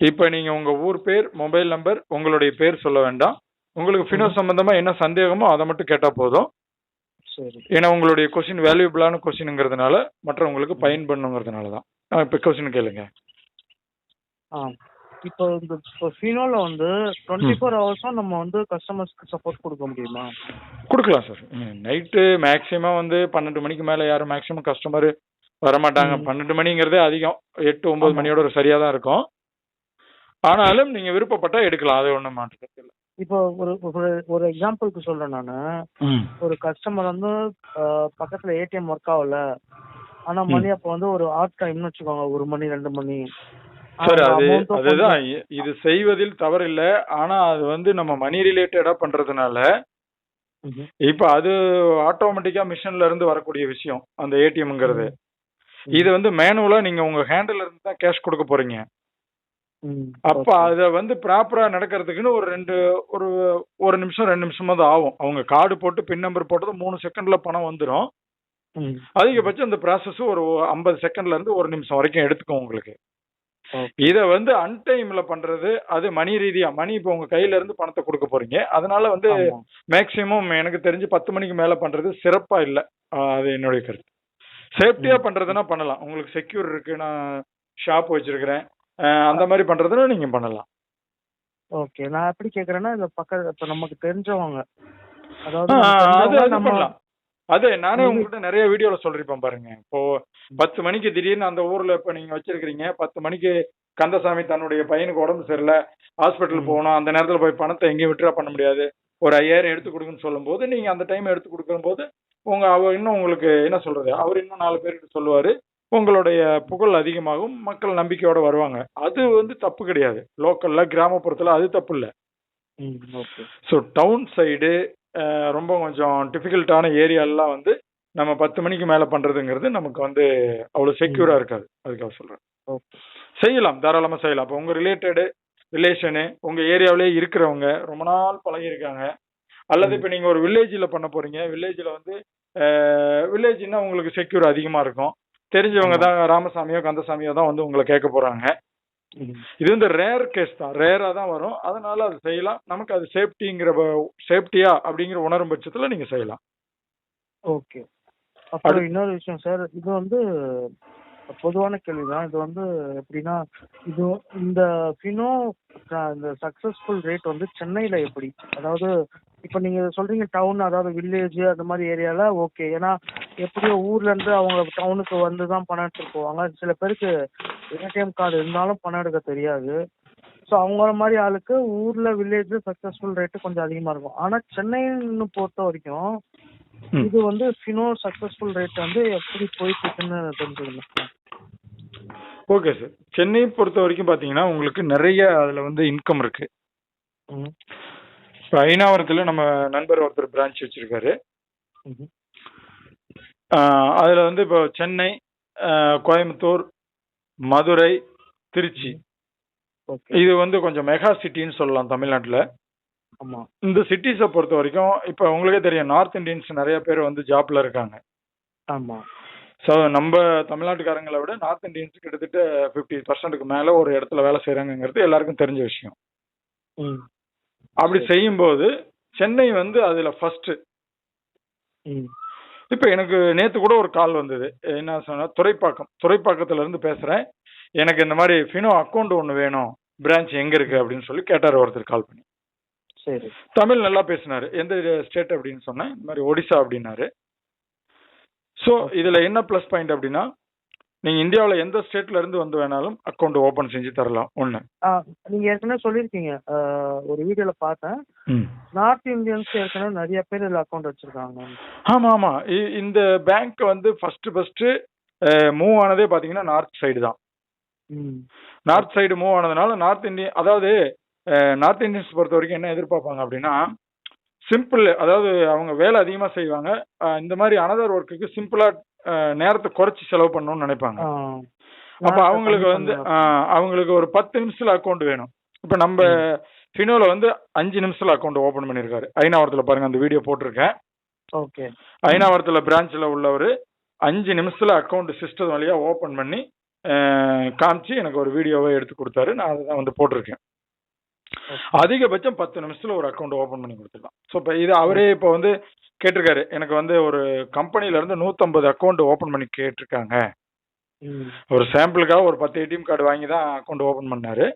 இப்போ நீங்க உங்க ஊர் பேர், மொபைல் நம்பர், உங்களுடைய பேர் சொல்ல வேண்டாம். உங்களுக்கு ஃபினோ சம்பந்தமா என்ன சந்தேகமோ அதை மட்டும் கேட்டா போதும். சரி. ஏன்னா உங்களுடைய கொஸ்டின் வேல்யூபிளான கொஸ்டின்ங்கிறதுனால மற்றவங்களுக்கு பயன்படணுங்கிறதுனால தான். இப்போ கொஸ்டின் கேளுங்க. இப்போ இந்த ஃபினோல வந்து 24 ஹவர்ஸும் நம்ம வந்து கஸ்டமர்ஸ்க்கு சப்போர்ட் கொடுக்க முடியுமா? கொடுக்கலாம் சார். நைட்டு மேக்ஸிமம் வந்து 12 மணிக்கு மேலே யாரும் மேக்ஸிமம் கஸ்டமர் வரமாட்டாங்க. 12 மணிங்கிறதே அதிகம். 8, 9 மணியோட ஒரு சரியாக தான் இருக்கும். ஆனாலும் நீங்கள் விருப்பப்பட்டா எடுக்கலாம். அது ஒன்றும் மாற்றத்து இல்லை. இப்போ ஒரு எக்ஸாம்பிளுக்கு சொல்றேன் நான். ஒரு கஸ்டமர் வந்து பக்கத்துல ஏடிஎம் ஒர்க் ஆகல, ஆனா மணி அப்போ வந்து ஒரு ஆட் டைம்னு வச்சுக்கோங்க, 1 மணி 2 மணி. சார் அதுதான் இது செய்வதில் தவறு இல்லை. ஆனா அது வந்து நம்ம மணி ரிலேட்டடா பண்றதுனால இப்ப அது ஆட்டோமேட்டிக்கா மிஷின்ல இருந்து வரக்கூடிய விஷயம் அந்த ஏடிஎம்ங்கிறது. இது வந்து மேனுவலா நீங்க உங்க ஹேண்டில் இருந்து தான் கேஷ் கொடுக்க போறீங்க. அப்ப அத வந்து ப்ராப்பரா நடக்கிறதுக்குன்னு ஒரு நிமிஷம் 2 நிமிஷமா தான் ஆகும். அவங்க கார்டு போட்டு பின் நம்பர் போட்டது 3 செகண்ட்ல பணம் வந்துடும். அதிகபட்சம் இந்த ப்ராசஸ் ஒரு 50 செகண்ட்ல இருந்து 1 நிமிஷம் வரைக்கும் எடுத்துக்கும் உங்களுக்கு. இத வந்து அன்டைம்ல பண்றது அது மணி ரீதியா இப்போ உங்க கையில இருந்து பணத்தை கொடுக்க போறீங்க. அதனால வந்து மேக்சிமம் எனக்கு தெரிஞ்சு 10 மணிக்கு மேல பண்றது சிறப்பா இல்ல. அது என்னுடைய கருத்து. சேஃப்டியா பண்றதுன்னா பண்ணலாம். உங்களுக்கு செக்யூர் இருக்கு, நான் ஷாப் வச்சிருக்கிறேன், அந்த மாதிரி பண்றதுன்னா நீங்க பண்ணலாம். ஓகே. நான் எப்படி கேக்குறேன்னா இந்த இப்ப நமக்கு தெரிஞ்சவங்க, அதாவது பண்ணலாம். அது நானே உங்ககிட்ட நிறைய வீடியோல சொல்லிருப்பேன் பாருங்க. இப்போ 10 மணிக்கு திடீர்னு அந்த ஊர்ல இப்ப நீங்க வச்சிருக்கீங்க, 10 மணிக்கு கந்தசாமி தன்னுடைய பையனுக்கு உடம்பு சரியில்லை, ஹாஸ்பிட்டல் போகணும், அந்த நேரத்துல போய் பணத்தை எங்கேயும் விட்ரா பண்ண முடியாது, ஒரு 5000 எடுத்து கொடுக்குன்னு சொல்லும் போது நீங்க அந்த டைம் எடுத்து கொடுக்கும் போது அவர் இன்னும் உங்களுக்கு என்ன சொல்றது, அவர் இன்னும் 4 பேருக்கு சொல்லுவாரு, உங்களுடைய புகழ் அதிகமாகும், மக்கள் நம்பிக்கையோட வருவாங்க. அது வந்து தப்பு கிடையாது. லோக்கல்ல கிராமப்புறத்துல அது தப்பு இல்லை. ஸோ டவுன் சைடு ரொம்ப கொஞ்சம் டிஃபிகல்ட்டான ஏரியாலாம் வந்து நம்ம 10 மணிக்கு மேலே பண்ணுறதுங்கிறது நமக்கு வந்து அவ்வளோ செக்யூராக இருக்காது. அதுக்காக சொல்கிறேன். செய்யலாம், தாராளமாக செய்யலாம். இப்போ உங்கள் ரிலேஷனு உங்கள் ஏரியாவிலே இருக்கிறவங்க ரொம்ப நாள் பழகியிருக்காங்க, அல்லது இப்போ நீங்கள் ஒரு வில்லேஜில் பண்ண போகிறீங்க, வில்லேஜில் வந்து வில்லேஜ்னா உங்களுக்கு செக்யூர் அதிகமாக இருக்கும், தெரிஞ்சவங்க தான் ராமசாமியோ கந்தசாமியோ தான் வந்து உங்களை கேட்க போகிறாங்க. இது வந்து ரேர் கேஸ் தான், ரேரா தான் வரும். அதனால அது செய்யலாம். நமக்கு அது சேஃப்டியா அப்படிங்கிற உணரும் பட்சத்துல நீங்க செய்யலாம். ஓகே. அப்புறம் இன்னொரு விஷயம் சார், இது வந்து பொதுவான கேள்விதான். இது வந்து எப்படின்னா, இது இந்த ஃபினோ இந்த சக்சஸ்ஃபுல் ரேட் வந்து சென்னையில எப்படி? அதாவது இப்ப நீங்க சொல்றீங்க டவுன், அதாவது வில்லேஜ் அந்த மாதிரி ஏரியால ஓகே. ஏன்னா எப்படியோ ஊர்ல இருந்து அவங்க டவுனுக்கு வந்து தான் பணம் எடுத்துட்டு போவாங்க. சில பேருக்கு ஏடிஎம் கார்டு இருந்தாலும் பணம் எடுக்க தெரியாது. ஸோ அவங்கள மாதிரி ஆளுக்கு ஊர்ல வில்லேஜ் சக்சஸ்ஃபுல் ரேட்டு கொஞ்சம் அதிகமா இருக்கும். ஆனா சென்னைன்னு பொறுத்த வரைக்கும் இது வந்து ஃபினோ சக்சஸ்ஃபுல் ரேட் வந்து எப்படி போயிட்டு இருக்குன்னு தெரிஞ்சுக்கணும். Okay sir. சென்னையை பொறுத்த வரைக்கும் பாத்தீங்கன்னா உங்களுக்கு நிறைய அதுல வந்து இன்கம் இருக்கு. இப்போ ஐநாவரத்துல நம்ம நண்பர் ஒருத்தர் பிரான்ச் வச்சிருக்காரு. அதுல வந்து இப்போ சென்னை, கோயம்புத்தூர், மதுரை, திருச்சி, இது வந்து கொஞ்சம் மெகா சிட்டின்னு சொல்லலாம் தமிழ்நாட்டில். இந்த சிட்டிஸை பொறுத்த வரைக்கும் இப்போ உங்களுக்கே தெரியும், நார்த் இந்தியன்ஸ் நிறைய பேர் வந்து ஜாப்ல இருக்காங்க. ஸோ நம்ம தமிழ்நாட்டுக்காரங்களை விட நார்த் இந்தியன்ஸ் கிட்டத்தட்ட 50% மேலே ஒரு இடத்துல வேலை செய்கிறாங்கிறது எல்லாருக்கும் தெரிஞ்ச விஷயம். அப்படி செய்யும்போது சென்னை வந்து அதில் ஃபர்ஸ்ட். இப்போ எனக்கு நேற்று கூட ஒரு கால் வந்தது. என்ன சொன்னால், துறைப்பாக்கத்துல இருந்து பேசுகிறேன், எனக்கு இந்த மாதிரி ஃபினோ அக்கௌண்ட் ஒன்று வேணும், பிரான்ச் எங்கே இருக்குது அப்படின்னு சொல்லி கேட்டார் ஒருத்தர் கால் பண்ணி. சரி. தமிழ் நல்லா பேசினார். எந்த ஸ்டேட் அப்படின்னு சொன்னேன். இந்த மாதிரி ஒடிசா அப்படின்னாரு. ஸோ இதில் என்ன ப்ளஸ் பாயிண்ட் அப்படின்னா, நீங்கள் இந்தியாவில் எந்த ஸ்டேட்ல இருந்து வந்து வேணாலும் அக்கௌண்ட் ஓப்பன் செஞ்சு தரலாம். ஒன்று நீங்கள் ஏற்கனவே சொல்லியிருக்கீங்க, ஒரு வீடியோவில் பார்த்தேன், நார்த் இந்தியன்ஸ் ஏற்கனவே நிறைய பேர் இதில் அக்கௌண்ட் வச்சுருக்காங்க. ஆமாம். இந்த பேங்க் வந்து ஃபஸ்ட்டு மூவ் ஆனதே பார்த்தீங்கன்னா நார்த் சைடு தான். நார்த் சைடு மூவ் ஆனதுனால நார்த் இந்தியன்ஸ் பொறுத்த வரைக்கும் என்ன எதிர்பார்ப்பாங்க அப்படின்னா, சிம்பிள், அதாவது அவங்க வேலை அதிகமாக செய்வாங்க, இந்த மாதிரி அனதர் ஒர்க்குக்கு சிம்பிளாக நேரத்தை குறைச்சி செலவு பண்ணணும்னு நினைப்பாங்க. அப்போ அவங்களுக்கு ஒரு 10 நிமிஷத்துல அக்கௌண்ட் வேணும். இப்போ நம்ம ஃபினோல வந்து 5 நிமிஷத்துல அக்கௌண்ட் ஓப்பன் பண்ணியிருக்காரு. ஐநாவரத்தில் பாருங்க, அந்த வீடியோ போட்டிருக்கேன். ஐநாவரத்தில் பிரான்ச்சில் உள்ளவர் 5 நிமிஷத்துல அக்கௌண்ட் சிஸ்டம் வழியாக ஓப்பன் பண்ணி காமிச்சு எனக்கு ஒரு வீடியோவை எடுத்து கொடுத்தாரு. நான் அதை தான் வந்து போட்டிருக்கேன். அதிகபட்சம் 10 நிமிஷத்துல ஒரு அக்கௌண்ட் ஓபன் பண்ணி கொடுத்துடலாம். ஸோ இப்போ இது அவரே இப்போ வந்து கேட்டிருக்காரு, எனக்கு வந்து ஒரு கம்பெனில இருந்து 150 அக்கௌண்ட் ஓபன் பண்ணி கேட்டிருக்காங்க. ஒரு சாம்பிளுக்காக ஒரு 10 ஏடிஎம் கார்டு வாங்கி தான் அக்கௌண்ட் ஓபன் பண்ணாரு.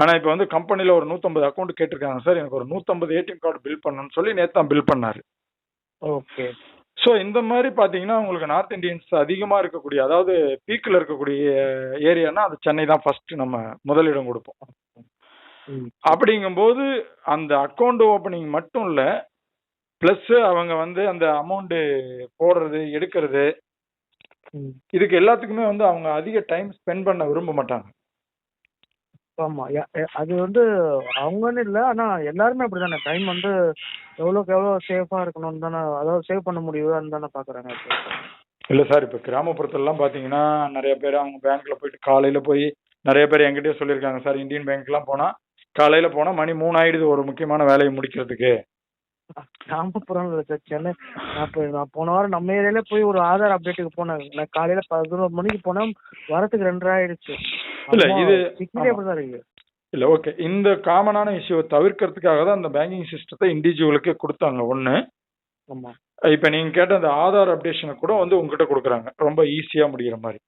ஆனா இப்போ வந்து கம்பெனில ஒரு 150 அக்கௌண்ட் கேட்டிருக்காங்க சார், எனக்கு ஒரு 150 ஏடிஎம் கார்டு பில் பண்ணணும்னு சொல்லி நேத்து தான் பில் பண்ணாரு. ஓகே. ஸோ இந்த மாதிரி பார்த்தீங்கன்னா உங்களுக்கு நார்த் இந்தியன்ஸ் அதிகமாக இருக்கக்கூடிய, அதாவது பீக்கில் இருக்கக்கூடிய ஏரியானா அது சென்னை தான் ஃபர்ஸ்ட் நம்ம முதலிடம் கொடுப்போம். அப்படிங்கும்போது அந்த அக்கௌண்ட் ஓப்பனிங் மட்டும் இல்லை, ப்ளஸ் அவங்க வந்து அந்த அமௌண்ட்டு போடுறது எடுக்கிறது இதுக்கு எல்லாத்துக்குமே வந்து அவங்க அதிக டைம் ஸ்பெண்ட் பண்ண விரும்ப மாட்டாங்க. ஆமா, அது வந்து அவங்கன்னு இல்லை, ஆனா எல்லாருமே அப்படிதானே. டைம் வந்து எவ்வளோக்கு எவ்வளோ சேஃபா இருக்கணும்னு தானே, அதாவது சேவ் பண்ண முடியுதான்னு தானே பாக்குறாங்க. இல்லை சார், இப்போ கிராமப்புறத்துலலாம் பார்த்தீங்கன்னா நிறைய பேர் அவங்க பேங்க்ல போயிட்டு காலையில் போய் நிறைய பேர் என்கிட்டயே சொல்லியிருக்காங்க சார், இந்தியன் பேங்க்லாம் போனால் காலையில் போனால் மணி 3 ஆயிடுது ஒரு முக்கியமான வேலையை முடிக்கிறதுக்கு. கிராமப்புறம் இல்லை சார், சென்னை. நான் போன வாரம் நம்ம ஏரியால போய் ஒரு ஆதார் அப்டேட்டுக்கு போனேன். நான் காலையில 11 மணிக்கு போனேன், வரத்துக்கு 2:30 ஆயிடுச்சு. இல்லை இது அப்படிதான் இருக்கு. இல்லை ஓகே, இந்த காமனான இஷ்யூவை தவிர்க்கிறதுக்காக தான் அந்த பேங்கிங் சிஸ்டத்தை இண்டிவிஜுவலுக்கு கொடுத்தாங்க. ஒன்று, ஆமா, இப்போ நீங்கள் கேட்ட அந்த ஆதார் அப்டேஷனை கூட வந்து உங்ககிட்ட கொடுக்குறாங்க, ரொம்ப ஈஸியாக முடிகிற மாதிரி.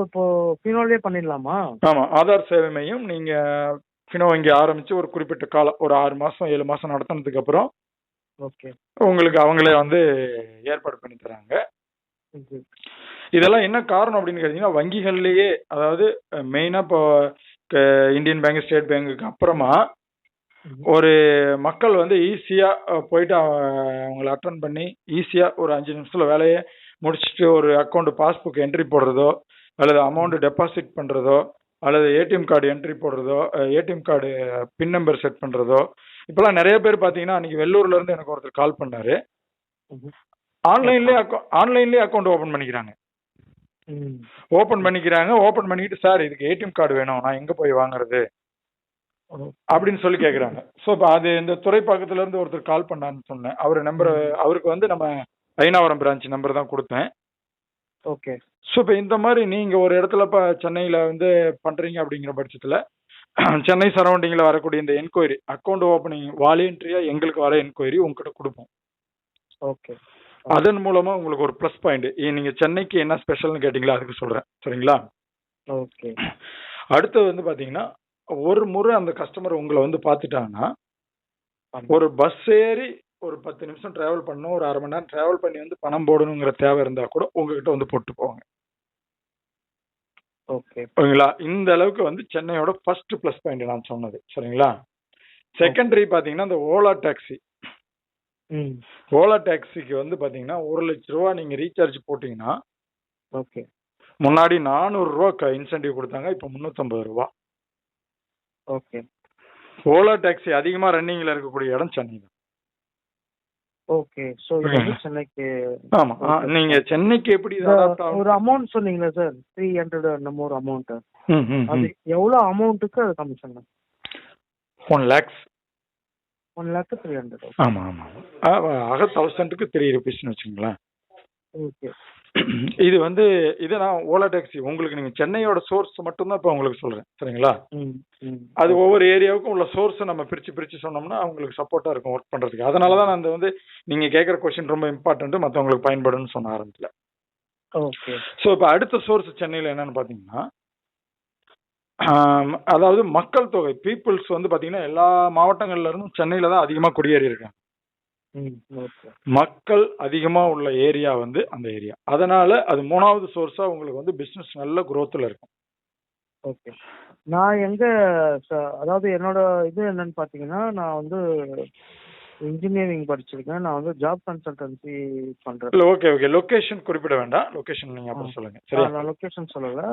இப்போ ஃபினோலயே பண்ணிடலாமா? ஆமாம், ஆதார் சேவை மையம் நீங்கள் ஃபினோ இங்கே ஆரம்பித்து ஒரு குறிப்பிட்ட காலம், ஒரு 6 மாதம் 7 மாதம் நடத்தினதுக்கு அப்புறம் ஓகே உங்களுக்கு அவங்களே வந்து ஏற்பாடு பண்ணி தராங்க. இதெல்லாம் என்ன காரணம் அப்படின்னு கேட்டீங்கன்னா, வங்கிகள்லேயே, அதாவது மெயினாக இப்போ இந்தியன் பேங்க், ஸ்டேட் பேங்குக்கு அப்புறமா ஒரு மக்கள் வந்து ஈஸியாக போயிட்டு அவங்கள அட்டன் பண்ணி ஈஸியாக ஒரு 5 நிமிஷத்தில் வேலையை முடிச்சுட்டு ஒரு அக்கௌண்ட் பாஸ்புக் என்ட்ரி போடுறதோ, அல்லது அமௌண்ட் டெபாசிட் பண்ணுறதோ, அல்லது ஏடிஎம் கார்டு என்ட்ரி போடுறதோ, ATM card pin number set பண்ணுறதோ. இப்போலாம் நிறைய பேர் பார்த்தீங்கன்னா, அன்றைக்கி வெள்ளூர்லேருந்து எனக்கு ஒருத்தர் கால் பண்ணார், ஆன்லைன்லேயே அக்கௌண்ட் ஓப்பன் பண்ணிக்கிறாங்க. ஓப்பன் பண்ணிக்கிட்டு சார் இதுக்கு ஏடிஎம் கார்டு வேணும், நான் எங்கே போய் வாங்குறது அப்படின்னு சொல்லி கேட்குறாங்க. ஸோ இப்போ அது இந்த துறைப்பாக்கத்துலேருந்து ஒருத்தர் கால் பண்ணான்னு சொன்னேன். அவருக்கு வந்து நம்ம ஐனாவரம் பிரான்ச் நம்பர் தான் கொடுத்தேன். ஓகே. ஸோ இப்போ இந்த மாதிரி நீங்கள் ஒரு இடத்துல இப்போ சென்னையில் வந்து பண்ணுறீங்க அப்படிங்கிற பட்சத்தில் சென்னை சரௌண்டிங்கில் வரக்கூடிய இந்த என்கொயரி, அக்கௌண்ட் ஓப்பனிங் வாலண்டியரியாக எங்களுக்கு வர என்கொயரி உங்ககிட்ட கொடுப்போம். ஓகே. அதன் மூலமாக உங்களுக்கு ஒரு ப்ளஸ் பாயிண்ட், நீங்கள் சென்னைக்கு என்ன ஸ்பெஷல்னு கேட்டிங்களா, அதுக்கு சொல்கிறேன். சரிங்களா? ஓகே. அடுத்தது வந்து பார்த்தீங்கன்னா, ஒரு முறை அந்த கஸ்டமர் உங்களை வந்து பார்த்துட்டாங்கன்னா, ஒரு பஸ் ஏறி ஒரு 10 நிமிஷம் டிராவல் பண்ணணும், ஒரு 1/2 மணி நேரம் டிராவல் பண்ணி வந்து பணம் போடணுங்கிற தேவை இருந்தால் கூட உங்ககிட்ட வந்து போட்டு போவாங்க. ஓகே. ஓகேங்களா? இந்த அளவுக்கு வந்து சென்னையோட ஃபர்ஸ்ட் ப்ளஸ் பாயிண்ட் நான் சொன்னது. சரிங்களா? செகண்டரி பார்த்தீங்கன்னா, இந்த ஓலா டாக்ஸி. ஓலா டாக்ஸிக்கு வந்து பார்த்தீங்கன்னா 1,00,000 ரூபா நீங்கள் ரீசார்ஜ் போட்டிங்கன்னா, ஓகே, முன்னாடி 400 ரூபா இன்சென்டிவ் கொடுத்தாங்க, இப்போ 350 ரூபா. ஓகே. ஓலா டாக்ஸி அதிகமா ரன்னிங்ல இருக்கக்கூடிய இடம் சென்னை தான். ஓகே. சோ இது வந்து சென்னைக்கு. ஆமா, நீங்க சென்னைக்கு எப்படி ஒரு அமௌண்ட் சொன்னீங்களா சார், 300 நம்ம ஒரு அமௌண்ட், அது எவ்வளவு அமௌண்ட்டுக்கு அது கமிஷன்? 1 lakhs. 1,03,000. ஆமா ஆமா, ஆக 1000க்கு 3 rupeesனு வச்சுங்களேன். ஓகே. இது வந்து இதை நான் ஓலா டாக்ஸி உங்களுக்கு நீங்கள் சென்னையோட சோர்ஸ் மட்டும்தான் இப்போ உங்களுக்கு சொல்கிறேன். சரிங்களா? அது ஒவ்வொரு ஏரியாவுக்கும் உள்ள சோர்ஸை நம்ம பிரித்து சொன்னோம்னா அவங்களுக்கு சப்போர்ட்டாக இருக்கும் ஒர்க் பண்ணுறதுக்கு. அதனால தான் நான் அந்த வந்து நீங்கள் கேட்குற கொஸ்டின் ரொம்ப இம்பார்ட்டன்ட்டு, மற்றவங்களுக்கு பயன்படுன்னு சொன்ன ஆரம்பத்தில். ஓகே. ஸோ இப்போ அடுத்த சோர்ஸ் சென்னையில் என்னன்னு பார்த்தீங்கன்னா, அதாவது மக்கள் தொகை, பீப்புள்ஸ் வந்து பார்த்தீங்கன்னா எல்லா மாவட்டங்கள்ல இருந்தும் சென்னையில் தான் அதிகமாக குடியேறி இருக்காங்க. மக்கள் அதிகமா உள்ள ஏரியா வந்து அந்த ஏரியா. அதனால அது 3வது சோர்ஸா உங்களுக்கு வந்து பிசினஸ் நல்ல growthல இருக்கும். ஓகே. நான் எங்க அதாவது என்னோட இது என்னன்னு பாத்தீங்கன்னா, நான் வந்து இன்ஜினியரிங் படிச்சிருக்கேன். நான் வந்து ஜாப் கன்சல்டன்சி பண்றேன். இல்ல ஓகே ஓகே, லொகேஷன் குறிப்பிட வேண்டாம், லொகேஷன் நீங்க அப்புறம் சொல்லுங்க. சரியா? நான் லொகேஷன் சொல்லல,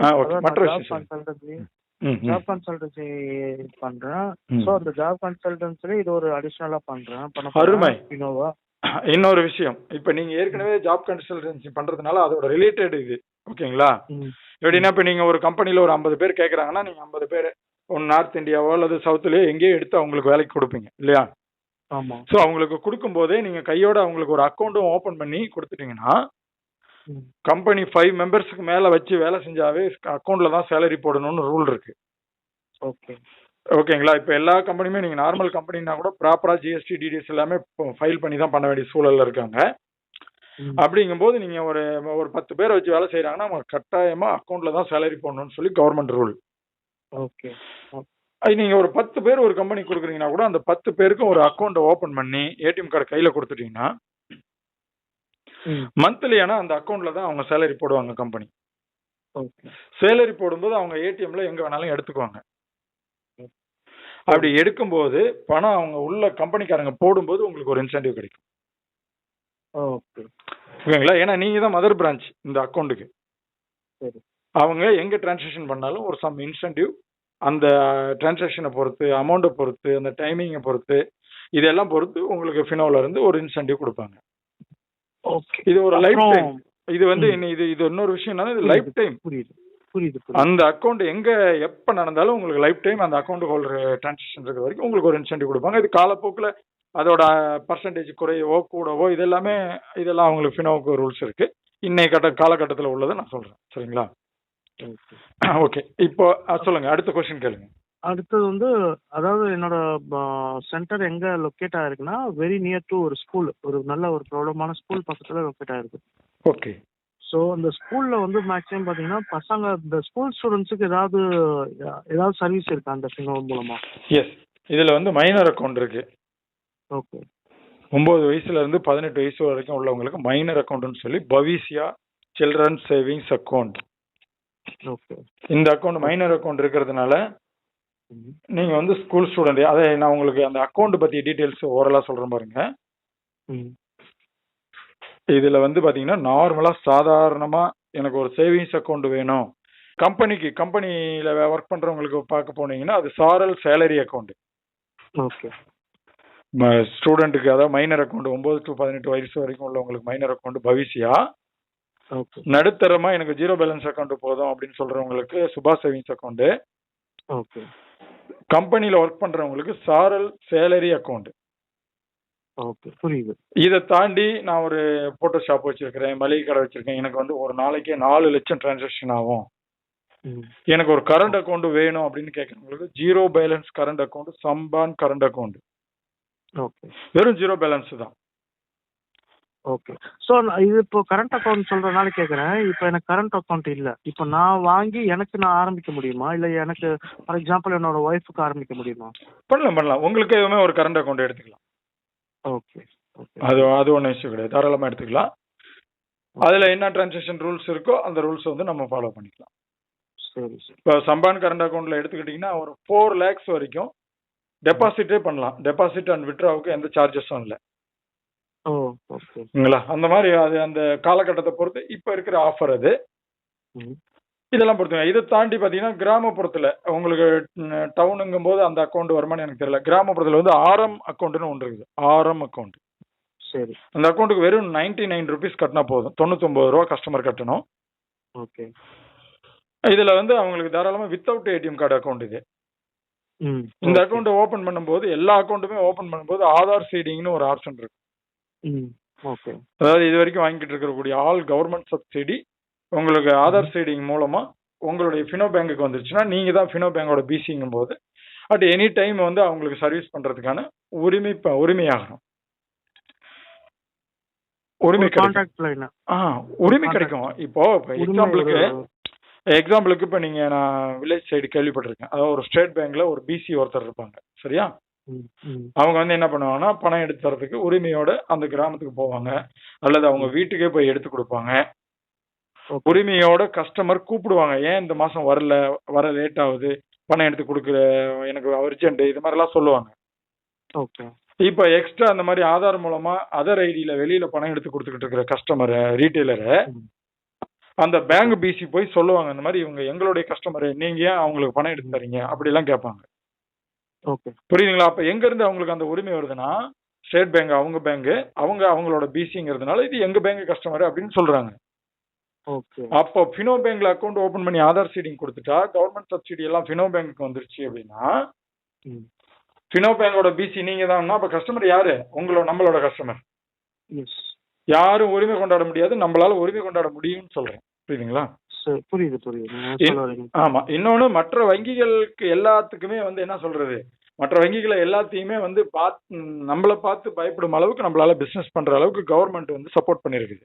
மற்ற ஜாப் கன்சல்டன்சி பண்றேன். சோ அந்த ஜாப் கன்சல்டன்சில இது ஒரு அடிஷனலா பண்றேன். அருமை. இன்னொரு விஷயம், இப்ப நீங்க ஏற்கனவே ஜாப் கன்சல்டன்சி பண்றதுனால அதோட ரிலேட்டட் இது. ஓகேங்களா? எப்படின்னா இப்ப நீங்க ஒரு கம்பெனில ஒரு 50 பேர் கேக்குறாங்கன்னா, நீங்க 50 பேர் நார்த் இந்தியாவோ அல்லது சவுத்லயோ எங்கேயோ எடுத்து அவங்களுக்கு வேலைக்கு கொடுப்பீங்க இல்லையா? ஆமா. சோ அவங்களுக்கு கொடுக்கும் போதே நீங்க கையோட அவங்களுக்கு ஒரு அக்கௌண்ட்டும் ஓபன் பண்ணி கொடுத்துட்டீங்கன்னா, கம்பெனி 5 மெம்பர்ஸ்க்கு மேல வச்சு வேலை செஞ்சாவே அக்கௌண்ட்ல தான் சேலரி போடணும்னு ரூல் இருக்கு. ஓகே ஓகேங்களா? இப்போ எல்லா கம்பெனியுமே நீங்க நார்மல் கம்பெனினா கூட ப்ராப்பரா ஜிஎஸ்டி டிடிஎஸ் எல்லாமே ஃபைல் பண்ணி தான் பண்ண வேண்டிய சூழல்ல இருக்காங்க. அப்படிங்கும்போது நீங்க ஒரு ஒரு 10 பேரை வச்சு வேலை செய்யறாங்கன்னா அவங்க கட்டாயமா அக்கௌண்ட்ல தான் சேலரி போடணும்னு சொல்லி கவர்மெண்ட் ரூல். ஓகே அது நீங்க ஒரு 10 பேர் ஒரு கம்பெனி கொடுக்குறீங்கன்னா கூட அந்த 10 பேருக்கும் ஒரு அக்கௌண்ட் ஓபன் பண்ணி ஏடிஎம் கார்டு கையில கொடுத்துட்டீங்கன்னா மந்த்லி ஆனா அந்த அக்கௌண்ட்ல தான் அவங்க சேலரி போடுவாங்க கம்பெனி. சேலரி போடும்போது அவங்க ஏடிஎம்ல எங்க வேணாலும் எடுத்துக்குவாங்க. அப்படி எடுக்கும்போது பணம் அவங்க உள்ள கம்பெனிக்காரங்க போடும்போது உங்களுக்கு ஒரு இன்சென்டிவ் கிடைக்கும். ஓகேங்களா? ஏன்னா நீங்க தான் மதர் பிரான்ச் இந்த அக்கௌண்ட்டுக்கு. அவங்க எங்க டிரான்சாக்ஷன் பண்ணாலும் ஒரு சம் இன்சென்டிவ் அந்த டிரான்சாக்ஷனை பொறுத்து, அமௌண்ட்டை பொறுத்து, அந்த டைமிங்கை பொறுத்து, இதெல்லாம் பொறுத்து உங்களுக்கு ஃபினோல இருந்து ஒரு இன்சென்டிவ் கொடுப்பாங்க. இது ஒரு லைஃப் டைம். இது வந்து இது இன்னொரு விஷயம் என்னன்னா இது லைஃப் டைம். அந்த அக்கௌண்ட் எங்க எப்ப நடந்தாலும் உங்களுக்கு லைஃப் டைம் அந்த அக்கௌண்ட் ஹோல்டர் டிரான்சாக்ஷன் இருக்கிற வரைக்கும் உங்களுக்கு ஒரு இன்சென்டிவ் கொடுப்பாங்க. இது காலப்போக்கில் அதோட பர்சன்டேஜ் குறையவோ கூடவோ இதெல்லாம் அவங்களுக்கு ஃபினோவுக்கு ரூல்ஸ் இருக்கு. இன்னைக்கு காலகட்டத்தில் உள்ளதை நான் சொல்றேன். சரிங்களா? ஓகே, இப்போ சொல்லுங்க, அடுத்த கொஸ்டின் கேளுங்க. அடுத்தது வந்து அதாவது என்னோட சென்டர் எங்க லொக்கேட் ஆயிருக்குன்னா வெரி நியர் டு ஒரு ஸ்கூல், ஒரு நல்ல ஒரு ப்ராப்ளமான ஸ்கூல் பக்கத்துல லொக்கேட் ஆயிருக்கு. ஓகே. ஸோ அந்த ஸ்கூல்ல வந்து மேக்ஸிமம் பார்த்தீங்கன்னா பசங்க இந்த ஸ்கூல் ஸ்டூடெண்ட்ஸுக்கு ஏதாவது சர்வீஸ் இருக்கா அந்த ஃபினோ மூலமா? எஸ், இதுல வந்து மைனர் அக்கௌண்ட் இருக்கு. ஓகே. 9 வயசுல இருந்து 18 வயசு வரைக்கும் உள்ளவங்களுக்கு மைனர் அக்கௌண்ட்னு சொல்லி Bhavishya children savings account. Okay. இந்த அக்கௌண்ட் மைனர் அக்கௌண்ட் இருக்கிறதுனால நீங்க வந்து ஸ்கூல் ஸ்டூடெண்ட், அதை நான் உங்களுக்கு அந்த அக்கௌண்ட் பத்தி டீடைல்ஸ் ஓரலா சொல்றேன் பாருங்க. இதுல வந்து பாத்தீங்கன்னா நார்மலா சாதாரணமா எனக்கு ஒரு சேவிங்ஸ் அக்கௌண்ட் வேணும், கம்பெனியில ஒர்க் பண்றவங்களுக்கு பார்க்க போனீங்கன்னா அது சாரல் சேலரி அக்கௌண்ட். ஓகே. ஸ்டூடெண்ட்டுக்கு அதாவது மைனர் அக்கௌண்ட் 9 to 18 வயசு வரைக்கும் உள்ளவங்களுக்கு மைனர் அக்கௌண்ட் பவிஷ்யா. நடுத்தரமா எனக்கு 0 பேலன்ஸ் அக்கௌண்ட் போதும் அப்படின்னு சொல்றவங்களுக்கு சுபா சேவிங்ஸ் அக்கௌண்ட். ஓகே. கம்பெனில ஒர்க் பண்றவங்களுக்கு சாரல் சேலரி அக்கௌண்ட். ஓகே, புரியுது. இதை தாண்டி நான் ஒரு போட்டோ ஷாப் வச்சிருக்கிறேன், மளிகை கடை வச்சிருக்கேன், எனக்கு வந்து ஒரு நாளைக்கே 4 லட்சம் டிரான்சாக்ஷன் ஆகும், எனக்கு ஒரு கரண்ட் அக்கௌண்ட் வேணும் அப்படின்னு கேட்கறவங்களுக்கு 0 balance current account, Sampann current account. Okay. வெறும் 0 பேலன்ஸ் தான். ஓகே. ஸோ இது இப்போ கரண்ட் அக்கௌண்ட் சொல்றதுனால கேட்குறேன். இப்போ எனக்கு கரண்ட் அக்கௌண்ட் இல்லை, இப்போ நான் வாங்கி நான் ஆரம்பிக்க முடியுமா, இல்லை எனக்கு ஃபார் எக்ஸாம்பிள் என்னோட ஒய்ஃபுக்கு ஆரம்பிக்க முடியுமா? பண்ணலாம். உங்களுக்கு எதுவுமே ஒரு கரண்ட் அக்கௌண்ட் எடுத்துக்கலாம். ஓகே. அது ஒன்றும் இஷ்யூ கிடையாது, தாராளமாக எடுத்துக்கலாம். அதில் என்ன டிரான்சாக்ஷன் ரூல்ஸ் இருக்கோ அந்த ரூல்ஸ் வந்து நம்ம ஃபாலோ பண்ணிக்கலாம். சரி. இப்போ சம்பான் கரண்ட் அக்கௌண்ட்ல எடுத்துக்கிட்டிங்கன்னா ஒரு 4 lakhs வரைக்கும் டெபாசிட்டே பண்ணலாம். டெபாசிட் அண்ட் வித்ட்ராவுக்கு எந்த சார்ஜஸும் இல்லை. ஓகேங்களா? அந்த மாதிரி அது அந்த காலகட்டத்தை பொறுத்து இப்போ இருக்கிற ஆஃபர் அது. இதெல்லாம் பொறுத்துங்க. இதை தாண்டி பார்த்தீங்கன்னா கிராமப்புறத்தில் உங்களுக்கு டவுனுங்கும் போது அந்த அக்கௌண்ட் வருமானு எனக்கு தெரியல. கிராமப்புறத்தில் வந்து ஆர்எம் அக்கௌண்ட்னு ஒன்று இருக்குது. RM account. சரி. அந்த அக்கௌண்ட்டுக்கு வெறும் 99 rupees கட்டினா போதும். 99 ரூபா கஸ்டமர் கட்டணும். ஓகே. இதுல வந்து அவங்களுக்கு தாராளமா வித்தவுட் ஏடிஎம் கார்டு அக்கௌண்ட் இது. இந்த அக்கௌண்ட் ஓபன் பண்ணும்போது எல்லா அக்கௌண்ட்டுமே ஓபன் பண்ணும்போது ஆதார் சீடிங்னு ஒரு ஆப்ஷன் இருக்கு. ஓகே. அதாவது இது வரைக்கும் வாங்கிட்டு இருக்கக்கூடிய ஆல் கவர்மெண்ட் சப்சிடி உங்களுக்கு ஆதார் சீடிங் மூலமா உங்களுடைய ஃபினோ பேங்குக்கு வந்துருச்சுன்னா நீங்க தான் ஃபினோ பேங்கோட பிசிங்கும் போது அட் எனி டைம் வந்து அவங்களுக்கு சர்வீஸ் பண்றதுக்கான உரிமையாகணும். உரிமை கிடைக்கும். இப்போ எக்ஸாம்பிளுக்கு இப்போ நீங்க நான் வில்லேஜ் சைடு கேள்விப்பட்டிருக்கேன். அதாவது ஒரு ஸ்டேட் பேங்க்ல ஒரு பிசி ஒருத்தர் இருப்பாங்க, சரியா? அவங்க வந்து என்ன பண்ணுவாங்கன்னா பணம் எடுத்து தரதுக்கு உரிமையோட அந்த கிராமத்துக்கு போவாங்க, அல்லது அவங்க வீட்டுக்கே போய் எடுத்து கொடுப்பாங்க. உரிமையோட கஸ்டமர் கூப்பிடுவாங்க, ஏன் இந்த மாசம் வர லேட் ஆகுது, பணம் எடுத்து கொடுக்குற, எனக்கு அர்ஜென்ட், இது மாதிரி எல்லாம் சொல்லுவாங்க. இப்ப எக்ஸ்ட்ரா அந்த மாதிரி ஆதார் மூலமா அதர் ஐடியில வெளியில பணம் எடுத்து கொடுத்துக்கிட்டு இருக்கிற கஸ்டமர் ரீட்டைலரை அந்த பேங்க் பிசி போய் சொல்லுவாங்க, இந்த மாதிரி இவங்க எங்களுடைய கஸ்டமர், நீங்க ஏன் அவங்களுக்கு பணம் எடுத்து தரீங்க அப்படி எல்லாம் கேட்பாங்க. புரியுதுங்களா? அப்ப எங்க இருந்து அவங்களுக்கு அந்த உரிமை வருதுன்னா ஸ்டேட் பேங்க் அவங்க பேங்க், அவங்களோட பிசிங்கிறதுனால இது எங்க பேங்க் கஸ்டமர் அப்படின்னு சொல்றாங்க. அப்போ ஃபினோ பேங்க்ல அக்கௌண்ட் ஓபன் பண்ணி ஆதார் சீடிங் கொடுத்துட்டா கவர்மெண்ட் சப்சிடி எல்லாம் ஃபினோ பேங்க்கு வந்துருச்சு அப்படின்னா ஃபினோ பேங்கோட பிசி நீங்க தான். அப்ப கஸ்டமர் யாரு? நம்மளோட கஸ்டமர். யாரும் உரிமை கொண்டாட முடியாது, நம்மளால உரிமை கொண்டாட முடியும்னு சொல்றேன். புரியுதுங்களா? புரியுது புரியுது. ஆமா. இன்னொன்னு மற்ற வங்கிகளுக்கு எல்லாத்துக்குமே வந்து என்ன சொல்றது, மற்ற வங்கிகளை எல்லாத்தையுமே வந்து நம்மள பார்த்து பயப்படும் அளவுக்கு நம்மளால பிசினஸ் பண்ற அளவுக்கு கவர்மெண்ட் வந்து சப்போர்ட் பண்ணிருக்குது.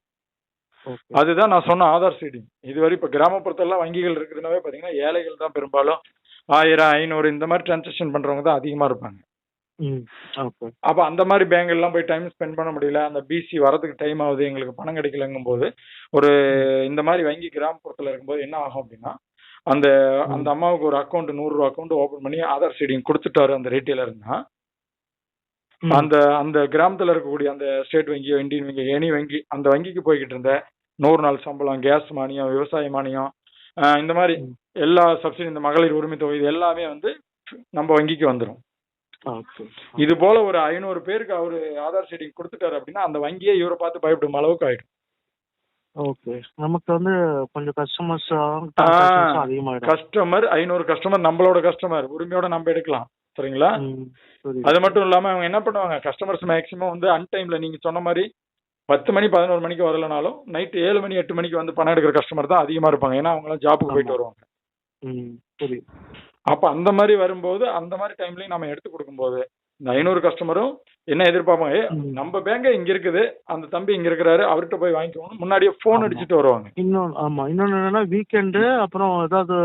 அதுதான் நான் சொன்ன ஆதார் சீடிங். இதுவரை இப்ப கிராமப்புறத்தெல்லாம் வங்கிகள் இருக்குதுனாவே பாத்தீங்கன்னா ஏழைகள் தான் பெரும்பாலும் 1000, 500 இந்த மாதிரி டிரான்சாக்ஷன் பண்றவங்க தான் அதிகமா இருப்பாங்க. அப்ப அந்த மாதிரி பேங்க் எல்லாம் போய் டைம் ஸ்பெண்ட் பண்ண முடியல, அந்த பிசி வரதுக்கு டைம் ஆகுது, எங்களுக்கு பணம் கிடைக்கலங்கும் போது ஒரு இந்த மாதிரி வங்கி கிராமப்புறத்துல இருக்கும்போது என்ன ஆகும் அப்படின்னா, அந்த அந்த அம்மாவுக்கு ஒரு அக்கௌண்ட் 100 ரூபா அக்கௌண்ட் ஓபன் பண்ணி ஆதார் சீடிங் கொடுத்துட்டாரு அந்த ரீட்டைலர்னா, அந்த அந்த கிராமத்துல இருக்கக்கூடிய அந்த ஸ்டேட் வங்கியோ இந்தியன் வங்கி எனி வங்கி அந்த வங்கிக்கு போய்கிட்டு இருந்த 100 நாள் சம்பளம், கேஸ் மானியம், விவசாய மானியம், இந்த மாதிரி எல்லா சப்சிடி, இந்த மகளிர் உரிமை தொகை, இது எல்லாமே வந்து நம்ம வங்கிக்கு வந்துடும். இது போல ஒரு 500 பேருக்கு அவரு ஆதார் சீடிங் கொடுத்துட்டாரு அப்படின்னா அந்த வங்கியே இவரை பார்த்து பயப்படும் அளவுக்கு ஆயிடும். நமக்கு வந்து கொஞ்சம் கஸ்டமர் 500 கஸ்டமர் நம்மளோட கஸ்டமர் உரிமையோட நம்ம எடுக்கலாம். சரிங்களா? அது மட்டும் இல்லாம அவங்க என்ன பண்ணுவாங்க, கஸ்டமர்ஸ் மேக்சிமம் வந்து அன்டைம்ல நீங்க சொன்ன மாதிரி 10 மணி 11 மணிக்கு வரலனாலும் நைட் 7 மணி 8 மணிக்கு வந்து பணம் எடுக்கிற கஸ்டமர் தான் அதிகமா இருப்பாங்க. ஏன்னா அவங்க எல்லாம் ஜாப்புக்கு போயிட்டு வருவாங்க. அப்ப அந்த மாதிரி வரும்போது அந்த மாதிரி டைம்லயும் நம்ம எடுத்து கொடுக்கும்போது இந்த 500 கஸ்டமரும் என்ன எதிர்பார்ப்பாங்க, நம்ம பேங்க் இங்க இருக்குது, அந்த தம்பி இங்க இருக்கிறாரு, அவர்கிட்ட போய் வாங்கிக்கணும் முன்னாடியே போன் அடிச்சுட்டு வருவாங்க. இன்னொன்னு என்னன்னா வீக்கெண்டு அப்புறம் ஏதாவது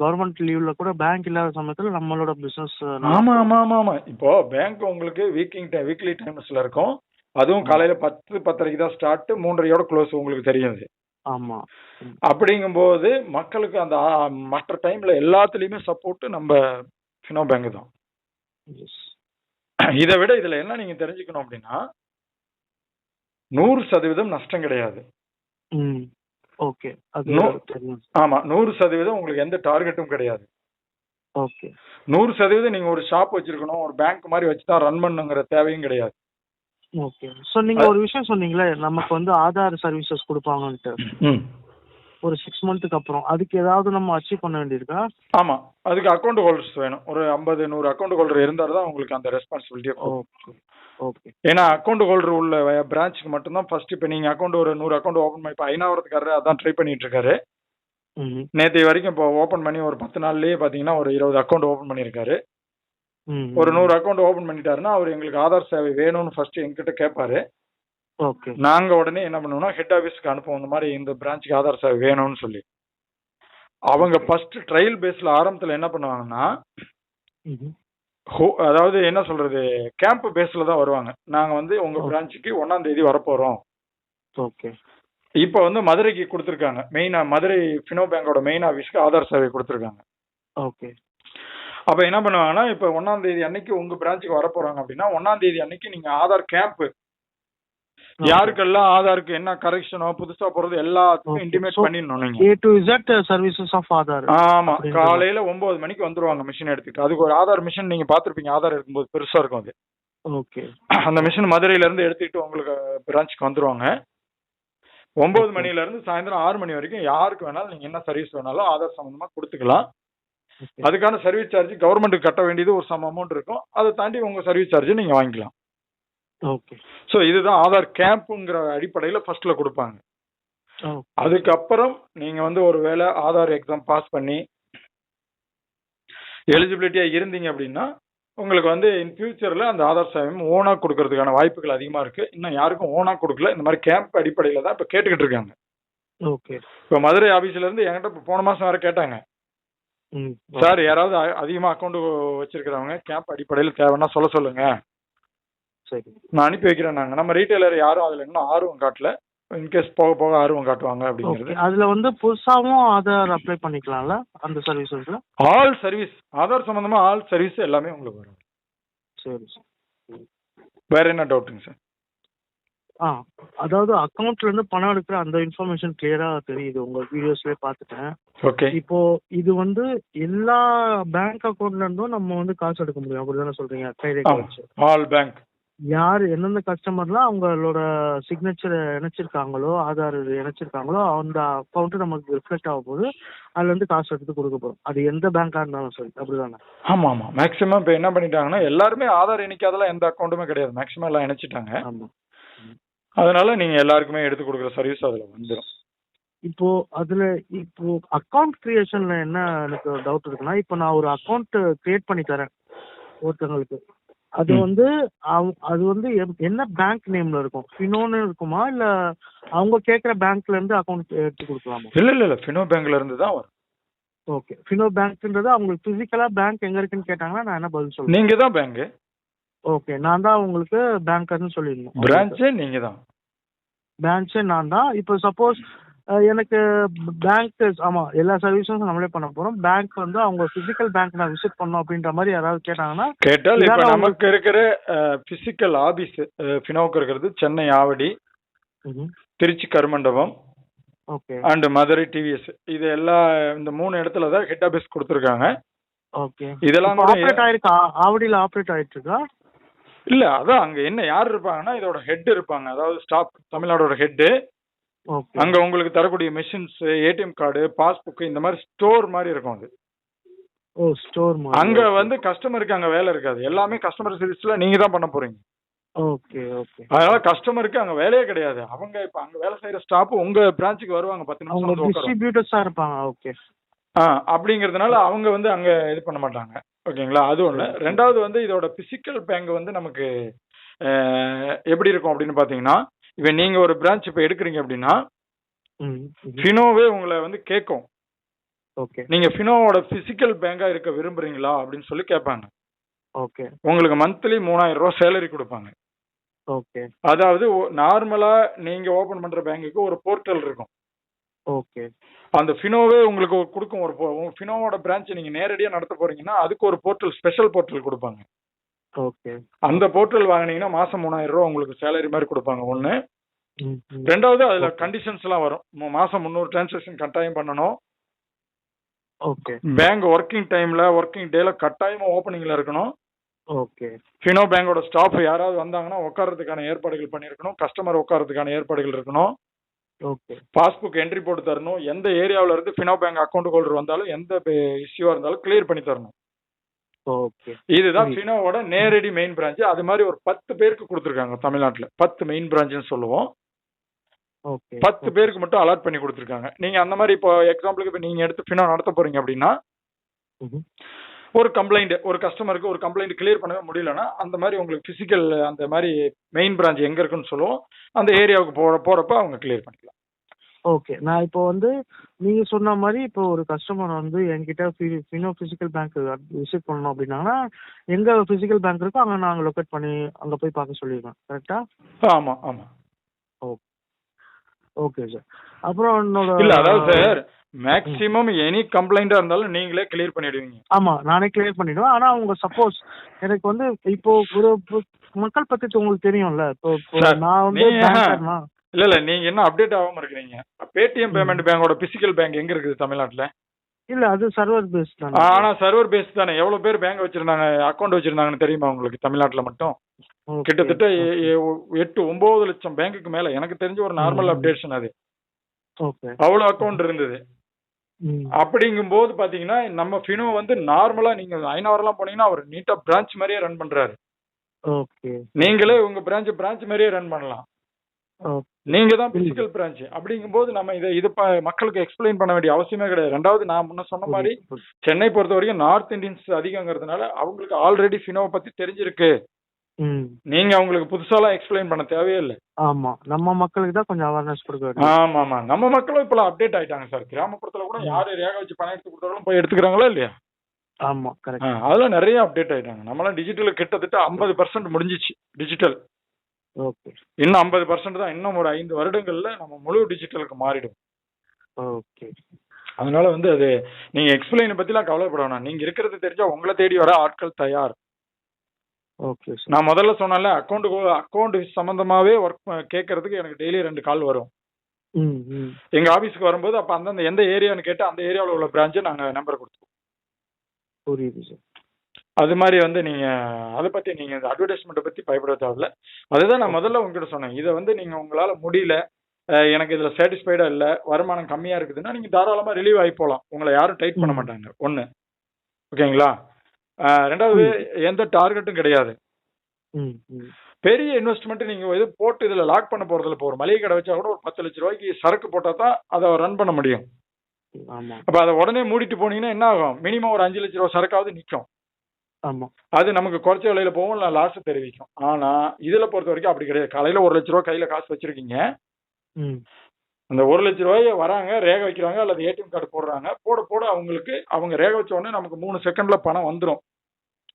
கவர்மெண்ட் லீவ்ல கூட பேங்க் இல்லாத சமயத்துல நம்மளோட பிசினஸ். ஆமா ஆமா ஆமா ஆமா. இப்போ பேங்க் உங்களுக்கு வீக்லி டைம்ஸ்ல இருக்கும். அதுவும் காலையில 10-10:30 தான் ஸ்டார்ட், 3:30யோட க்ளோஸ். உங்களுக்கு தெரியும். ஆமா. அப்படிங்கும்போது மக்களுக்கு அந்த மற்ற டைம்ல எல்லாத்துலயுமே சப்போர்ட் நம்ம ஃபினோ பேங்க் தான். இதை விட இதுல என்ன நீங்க தெரிஞ்சுக்கணும் அப்படின்னா 100% நஷ்டம் கிடையாது. ஆமா, 100% உங்களுக்கு எந்த டார்கெட்டும் கிடையாது. 100% நீங்க ஒரு ஷாப் வச்சிருக்கணும், ஒரு பேங்க் மாதிரி வச்சுதான் ரன் பண்ணுங்கிற தேவையும் கிடையாது. சோ நீங்க ஒரு விஷயம் சொன்னீங்களே, நமக்கு வந்து ஆதார் சர்வீசஸ் கொடுப்பாங்கன்ட்டு ஒரு 6 மந்த்துக்கு அப்புறம், அதுக்கு ஏதாவது நம்ம அச்சீவ் பண்ண வேண்டியிருக்கா? ஆமா, அதுக்கு அக்கௌண்ட் ஹோல்டர்ஸ் வேணும். ஒரு 50-100 அக்கௌண்ட் ஹோல்டர் இருந்தால் தான் உங்களுக்கு அந்த ரெஸ்பான்சிபிலிட்டியை. ஏன்னா அக்கௌண்ட் ஹோல்டர் உள்ள பிரான்ச்சுக்கு மட்டும்தான் ஃபர்ஸ்ட். இப்போ நீங்க அக்கௌண்ட் ஒரு 100 அக்கௌண்ட் ஓப்பன் பண்ணி, இப்போ ஐநாவரத்துக்காரரு அதான் ட்ரை பண்ணிட்டு இருக்காரு. நேற்று வரைக்கும் இப்போ ஓப்பன் பண்ணி ஒரு 10 நாள்லயே பாத்தீங்கன்னா ஒரு 20 அக்கௌண்ட் ஓப்பன் பண்ணியிருக்காரு. ஒரு 100 அக்கௌண்ட் ஓபன் பண்ணிட்டாருன்னா அவர் எங்களுக்கு ஆதார் சேவை வேணும்னு ஃபர்ஸ்ட் எங்கிட்ட கேட்பாரு. நாங்க உடனே என்ன பண்ணுவோம்னா ஹெட் ஆபீஸ்க்கு அனுப்புவோம், இந்த மாதிரி இந்த பிரான்ச்சுக்கு ஆதார் சேவை வேணும்னு சொல்லி. அவங்க ஃபர்ஸ்ட் ட்ரையல் பேஸ்ல ஆரம்பத்துல என்ன பண்ணுவாங்கன்னா, அதாவது என்ன சொல்றது, கேம்ப் பேஸ்ல தான் வருவாங்க. நாங்க வந்து உங்க பிரான்ச்சுக்கு 1ஆம் தேதி வரப்போறோம். இப்ப வந்து மதுரைக்கு கொடுத்துருக்காங்க, மெயினா மதுரை ஃபினோ பேங்கோட மெயின் ஆபீஸ்க்கு ஆதார் சேவை கொடுத்துருக்காங்க. அப்ப என்ன பண்ணுவாங்கன்னா, இப்ப 1ஆம் தேதி அன்னைக்கு உங்க பிரான்ச்சுக்கு வர போறாங்க அப்படின்னா 1ஆம் தேதி அன்னைக்கு நீங்க ஆதார் கேம்ப், யாருக்கெல்லாம் ஆதாருக்கு என்ன கரெக்ஷனோ புதுசா போறது எல்லாத்துக்கும் இன்டிமேட் பண்ணிடணும். நீங்க A to Z services of Aadhaar. ஆமா, காலையில 9 மணிக்கு வந்துருவாங்க மிஷின் எடுத்துட்டு. அதுக்கு ஒரு ஆதார் மிஷின் நீங்க பாத்துருப்பீங்க, ஆதார் எடுக்கும்போது பெருசா இருக்கும் அது. அந்த மிஷின் மதுரையில இருந்து எடுத்துட்டு உங்களுக்கு பிரான்ச்சுக்கு வந்துருவாங்க. 9 மணில இருந்து சாயந்தரம் 6 மணி வரைக்கும் யாருக்கு வேணாலும் நீங்க என்ன சர்வீஸ் வேணாலும் ஆதார் சம்பந்தமா கொடுத்துக்கலாம். அதுக்கான சர்வீஸ் சார்ஜ் கவர்மெண்ட்டுக்கு கட்ட வேண்டியது ஒரு சம் அமௌண்ட் இருக்கும். அதை தாண்டி உங்க சர்வீஸ் சார்ஜ் நீங்க வாங்கிக்கலாம். சோ இதுதான் ஆதார் கேம்ப்ங்கிற அடிப்படையில ஃபர்ஸ்ட்ல கொடுப்பாங்க. அதுக்கப்புறம் நீங்க வந்து ஒரு வேளை ஆதார் எக்ஸாம் பாஸ் பண்ணி எலிஜிபிலிட்டியா இருந்தீங்க அப்படின்னா உங்களுக்கு வந்து இன் ஃபியூச்சர்ல அந்த ஆதார் சேவை ஓனா கொடுக்கறதுக்கான வாய்ப்புகள் அதிகமா இருக்கு. இன்னும் யாருக்கும் ஓனா கொடுக்கல, இந்த மாதிரி கேம்ப் அடிப்படையில தான் இப்ப கேட்டுக்கிட்டு இருக்காங்க. இப்ப மதுரை ஆபீஸ்ல இருந்து என்கிட்ட போன மாசம் வேற கேட்டாங்க, சார் யாராவது அதிகமா அக்கௌண்ட் வச்சிருக்கிறவங்க கேம்ப் அடிப்படையில் தேவைன்னா சொல்ல சொல்லுங்க, நான் அனுப்பி வைக்கிறேன். நாங்க நம்ம ரீட்டைலர் யாரும் அதுல இன்னும் ஆர்வம் காட்டல, இன்கேஸ் போக போக ஆர்வம் காட்டுவாங்க அப்படிங்கிறது. அதுல வந்து புதுசாவும் ஆதார் அப்ளை பண்ணிக்கலாம்ல அந்த சர்வீசஸ்ல? ஆல் சர்வீஸ், ஆதார் சம்பந்தமா ஆல் சர்வீஸ் எல்லாமே உங்களுக்கு வரும். சரி, வேற என்ன டவுட்டுங்க சார்? அதாவது அக்கௌண்ட்ல இருந்து பணம் எடுக்கிற அந்த இன்ஃபர்மேஷன் கிளியரா தெரியுது, உங்க வீடியோஸ்லயே பாத்துட்டேன். ஓகே, இப்போ இது வந்து எல்லா பேங்க் அக்கௌண்ட்ல இருந்தும் நம்ம வந்து காசு எடுக்க முடியும் அப்படிதானே சொல்றீங்க? ஆல் பேங்க் யார் எந்தெந்த கஸ்டமர்லாம் அவங்களோட சிக்னேச்சர் இணைச்சிருக்காங்களோ, ஆதார் இணைச்சிருக்காங்களோ அந்த அக்கௌண்ட் நமக்கு ரிஃப்ளெக்ட் ஆக போது அதுல இருந்து காசு எடுத்து கொடுக்க போறோம். அது எந்த பேங்கா இருந்தாலும் சரி, அப்படிதானே? ஆமா ஆமா, மேக்ஸிமம் இப்ப என்ன பண்ணிட்டாங்கன்னா எல்லாருமே ஆதார் இணைக்காதெல்லாம் எந்த அக்கௌண்ட்டுமே கிடையாது, மேக்ஸிமம் எல்லாம் இணைச்சிட்டாங்க. அதனால நீங்க எல்லாருக்குமே எடுத்து கொடுக்குற சர்வீஸ் அதுல வந்துடும். இப்போ அதுல இப்போ அக்கௌண்ட் கிரியேஷன்ல என்ன எனக்கு டவுட் இருக்குன்னா, இப்போ நான் ஒரு அக்கௌண்ட் கிரியேட் பண்ணி தரேன் ஒருத்தங்களுக்கு. அது வந்து அது வந்து என்ன பேங்க் நேம்ல இருக்கும்? ஃபினோன்னு இருக்குமா, இல்ல அவங்க கேக்குற பேங்க்ல இருந்து அக்கௌண்ட் எடுத்து கொடுக்கலாமா? இல்ல ஃபினோ பேங்க்ல இருந்து தான் வரும். ஓகே. ஃபினோ பேங்க்ன்றது அவங்களுக்கு பிசிக்கலா பேங்க் எங்க இருக்குன்னு கேட்டாங்கன்னா நான் என்ன பதில் சொல்லுவேன்? நீங்க தான் பேங்க். ஓகே, நான் தான் உங்களுக்கு பேங்கர்னு சொல்லிடணும். பிரான்ச்சே நீங்க தான். பிரான்ச்சே நான் தான். இப்போ சப்போஸ் எனக்கு பேங்க், ஆமா எல்லா சர்வீஸும் நம்மளே பண்ண போறோம். பேங்க் வந்து அவங்க பிசிக்கல் பேங்க் நான் விசிட் பண்ணணும் அப்படின்ற மாதிரி யாராவது கேட்டாங்கன்னா, கேட்டால் இப்ப நமக்கு இருக்கிற பிசிக்கல் ஆபீஸ் ஃபினோக்கு இருக்கிறது Chennai Avadi, Tiruchi Karumandapam, okay, and Madurai TVS. இது எல்லா இந்த 3 இடத்துல தான் ஹெட் ஆபீஸ் கொடுத்துருக்காங்க. ஓகே. இதெல்லாம் ஆப்ரேட் ஆயிருக்கு, ஆவடியில ஆப்ரேட் ஆயிட்டு இருக்கா? இல்ல, அதான் அங்க என்ன யார் இருப்பாங்கன்னா இதோட ஹெட் இருப்பாங்க, அதாவது ஸ்டாப் தமிழ்நாடோட ஹெட். அங்க உங்களுக்கு தரக்கூடிய மெஷின்ஸ், ஏடிஎம் கார்டு, பாஸ்புக், இந்த மாதிரி ஸ்டோர் மாதிரி இருக்கும் அது. ஓ, ஸ்டோர் மாதிரி. அங்க வந்து கஸ்டமருக்கு அங்க வேலை இருக்காது, எல்லாமே கஸ்டமர் சர்வீஸ்ல நீங்க தான் பண்ண போறீங்க. Okay okay. அதனால கஸ்டமருக்கு அங்க வேலையே கிடையாது. அவங்க இப்ப அங்க வேலை செய்யற ஸ்டாப் உங்க பிரான்ச்சுக்கு வருவாங்க, 10 நிமிஷம் வந்து உட்காருவாங்க. டிஸ்ட்ரிபியூட்டர்ஸா இருப்பாங்க. ஓகே. அப்படிங்கறதுனால அவங்க வந்து அங்க இது பண்ண மாட்டாங்க. ஓகேங்களா, அது ஒண்ணு. ரெண்டாவது வந்து இதோட பிசிக்கல் பேங்க் வந்து நமக்கு எப்படி இருக்கும் அப்படின்னு பாத்தீங்கன்னா, இப்ப நீங்க ஒரு பிரான்ச் இப்ப எடுக்கிறீங்க அப்படின்னா ஃபினோவே உங்களை வந்து கேட்கும், ஓகே, நீங்க ஃபினோவோட பிசிக்கல் பேங்கா இருக்க விரும்புறீங்களா அப்படின்னு சொல்லி கேட்பாங்க. ஓகே. உங்களுக்கு மந்த்லி 3000 ரூபாய் சேலரி கொடுப்பாங்க. ஓகே. அதாவது நார்மலா நீங்க ஓபன் பண்ற பேங்குக்கு ஒரு போர்ட்டல் இருக்கும். ஓகே. அந்த ஃபினோவே உங்களுக்கு கொடுக்கும். ஒரு ஃபினோவோட பிரான்ச் நீங்க நேரடியா நடத்த போறீங்கன்னா அதுக்கு ஒரு போர்ட்டல், ஸ்பெஷல் போர்ட்டல் கொடுப்பாங்க. ஓகே. அந்த போர்ட்டல் வாங்குனீங்கன்னா மாசம் 3000 ரூபாய் உங்களுக்கு சேலரி மாதிரி கொடுப்பாங்க. ஒண்ணு. ரெண்டாவது அதுல கண்டிஷன்ஸ் எல்லாம் வரும். மாசம் 300 டிரான்சாக்ஷன் கட்டாயம் பண்ணணும். ஓகே. பேங்க் ஒர்க்கிங் டைம்ல, ஒர்க்கிங் டேல கட்டாயமா ஓபனிங்ல இருக்கணும். ஓகே. ஃபினோ பேங்கோட ஸ்டாஃப் யாராவது வந்தாங்கன்னா உட்கார்றதுக்கான ஏற்பாடுகள் பண்ணிருக்கணும். கஸ்டமர் உட்கார்றதுக்கான ஏற்பாடுகள் இருக்கணும். ஓகே. பாஸ்புக் என்ட்ரி போட்டு தரணும். எந்த ஏரியாவில இருந்து ஃபினோ பேங்க் அக்கௌண்ட் ஹோல்டர் வந்தாலும் எந்த இஷ்யூவா இருந்தாலும் கிளியர் பண்ணி தரணும். ஓகே. இதுதான் ஃபினோவோட நேரடி மெயின் பிரான்ச். அது மாதிரி ஒரு 10 பேருக்கு கொடுத்துருக்காங்க தமிழ்நாட்டுல. 10 மெயின் பிரான்ச்னு சொல்லுவோம். 10 பேருக்கு மட்டும் அலாட் பண்ணி கொடுத்துருக்காங்க. நீங்க அந்த மாதிரி இப்போ எக்ஸாம்பிளுக்கு இப்போ நீங்க எடுத்து ஃபினோ நடத்த போறீங்க அப்படின்னா, ஒரு கம்ப்ளைண்ட், ஒரு கஸ்டமருக்கு ஒரு கம்ப்ளைண்ட் கிளியர் பண்ணவே முடியலன்னா அந்த மாதிரி உங்களுக்கு பிசிக்கல் அந்த மாதிரி மெயின் பிரான்ச் எங்க இருக்குன்னு சொல்லுவோம். அந்த ஏரியாவுக்கு போறப்ப அவங்க கிளியர் பண்ணிக்கலாம். ஓகே. நான் இப்போ வந்து நீங்க சொன்ன மாதிரி இப்போ ஒரு கஸ்டமர் வந்து என்கிட்ட ஃபினோ பிசிக்கல் பேங்க் விசிட் பண்ணணும் அப்படின்னா எங்க பிசிக்கல் பேங்க் இருக்கோ அங்க நாங்க லொகேட் பண்ணி அங்க போய் பார்க்க சொல்லிடுவேன். கரெக்டா? ஆமா ஆமா. Okay sir. அப்புறம் இல்ல, அதாவது சார் மேக்ஸிமம் எனி கம்ப்ளைண்டா இருந்தாலும் நீங்களே கிளியர் பண்ணிடுவீங்க. ஆமா, நானே கிளியர் பண்ணிடுவேன். ஆனா உங்க சப்போஸ் எனக்கு வந்து இப்போ ஒரு மக்கள் பத்தி உங்களுக்கு தெரியும்ல, இப்போ நான் வந்து பேங்கர்னா இல்ல நீங்க என்ன அப்டேட் ஆகாம இருக்கீங்க. பேடிஎம் பேமெண்ட் பேங்கோட பிசிக்கல் பேங்க் எங்க இருக்குது தமிழ்நாட்டுல? இல்ல, அது சர்வர் பேஸ் தான். ஆனா சர்வர் பேஸ் தானே. எவ்வளவு பேர் பேங்க் வச்சிருந்தாங்க, அக்கௌண்ட் வச்சிருந்தாங்கன்னு தெரியுமா உங்களுக்கு? தமிழ்நாட்டுல மட்டும் கிட்டத்தட்ட 8-9 லட்சம் பேங்குக்கு மேல, எனக்கு தெரிஞ்ச ஒரு நார்மல் அப்டேஷன் அது. அவ்வளவு அக்கௌண்ட் இருந்தது. அப்படிங்கும் போது பாத்தீங்கன்னா நம்ம ஃபினோ வந்து நார்மலா நீங்க ஐநாவரெல்லாம் போனீங்கன்னா அவர் நீட்டா பிரான்ச் மாதிரியே ரன் பண்றாரு. நீங்களே உங்க பிரான்ச் மாதிரியே ரன் பண்ணலாம். நீங்க தான் பிசிக்கல் பிரான்ச். அப்படிங்கும் போது நம்ம இது மக்களுக்கு எக்ஸ்பிளைன் பண்ண வேண்டிய அவசியமே கிடையாது. ரெண்டாவது நான் முன்ன சொன்ன மாதிரி சென்னை பொறுத்த வரைக்கும் நார்த் இந்தியன்ஸ் அதிகங்கிறதுனால அவங்களுக்கு ஆல்ரெடி ஃபினோவை பத்தி தெரிஞ்சிருக்கு. நீங்க அவங்களுக்கு புதுசாலாம் எக்ஸ்பிளைன் பண்ண தேவையில்லை. ஆமா, நம்ம மக்களுக்கு தான் கொஞ்சம் அவேர்னஸ் கொடுக்க வேண்டும். ஆமா ஆமா, நம்ம மக்களும் இப்ப அப்டேட் ஆயிட்டாங்க சார். கிராமப்புறத்துல கூட யாரு ரேகை வச்சு பணம் எடுத்து கொடுத்தாலும் போய் எடுத்துக்கிறாங்களா இல்லையா? ஆமா, கரெக்ட். அதெல்லாம் நிறைய அப்டேட் ஆயிட்டாங்க. நம்மளாம் டிஜிட்டல் கிட்டத்தட்ட 50% முடிஞ்சிச்சு டிஜிட்டல். ஓகே. இன்னும் 50% தான். இன்னும் ஒரு 5 வருடங்கள்ல நம்ம முழு டிஜிட்டலுக்கு மாறிடும். ஓகே. அதனால வந்து அது நீங்க எக்ஸ்பிளைனை பத்திலாம் கவலைப்பட வேணாம். நீங்க இருக்கிறது தெரிஞ்சா உங்களை தேடி வர ஆட்கள் தயார். ஓகே. நான் முதல்ல சொன்னேன்ல, அக்கௌண்ட் சம்பந்தமாவே ஒர்க் கேட்கறதுக்கு எனக்கு டெய்லி 2 கால் வரும் எங்க ஆபீஸ்க்கு வரும்போது. அப்ப அந்தந்த எந்த ஏரியான்னு கேட்டு அந்த ஏரியாவில் உள்ள பிரான்ச்சை நாங்க நம்பர் கொடுத்துருவோம். புரியுது சார். அது மாதிரி வந்து நீங்க அதை பத்தி நீங்க இந்த அட்வர்டைஸ்மெண்ட்டை பத்தி பயப்பட தேவையில்ல. அதுதான் நான் முதல்ல உங்ககிட்ட சொன்னேன். இதை வந்து நீங்க உங்களால முடியல, எனக்கு இதுல சாட்டிஸ்ஃபைடா இல்ல, வருமானம் கம்மியா இருக்குதுன்னா நீங்க தாராளமா ரிலீவ் ஆகி போகலாம். உங்களை யாரும் டைட் பண்ண மாட்டாங்க. ஒண்ணு. ஓகேங்களா? ரெண்டாவது எந்த டார்கெட்டும் கிடையாது. பெரிய இன்வெஸ்ட்மெண்ட் நீங்க இது போட்டு இதுல லாக் பண்ண போறதுல, இப்போ ஒரு மளிகை கடை வச்சா கூட ஒரு 10 லட்ச ரூபாய்க்கு சரக்கு போட்டா தான் அதை ரன் பண்ண முடியும். ஆமா அப்ப அதை உடனே மூடிட்டு போனீங்கன்னா என்ன ஆகும்? மினிமம் ஒரு 5 லட்ச ரூபாய் சரக்காவது நிக்கும். ஆமா அது நமக்கு குறைச்ச விலையில போகும், இல்லை லாஸ் தெரிவிக்கும். ஆனா இதுல பொறுத்த வரைக்கும் அப்படி கிடையாது. காலையில 1 லட்ச ரூபாய் கையில காசு வச்சிருக்கீங்க, ம் அந்த 1 லட்ச ரூபாய வராங்க, ரேகை வைக்கிறாங்க அல்லது ஏடிஎம் கார்டு போடுறாங்க. போட போட அவங்களுக்கு அவங்க ரேகை வச்ச உடனே நமக்கு 3 செகண்ட்ல பணம் வந்துடும்.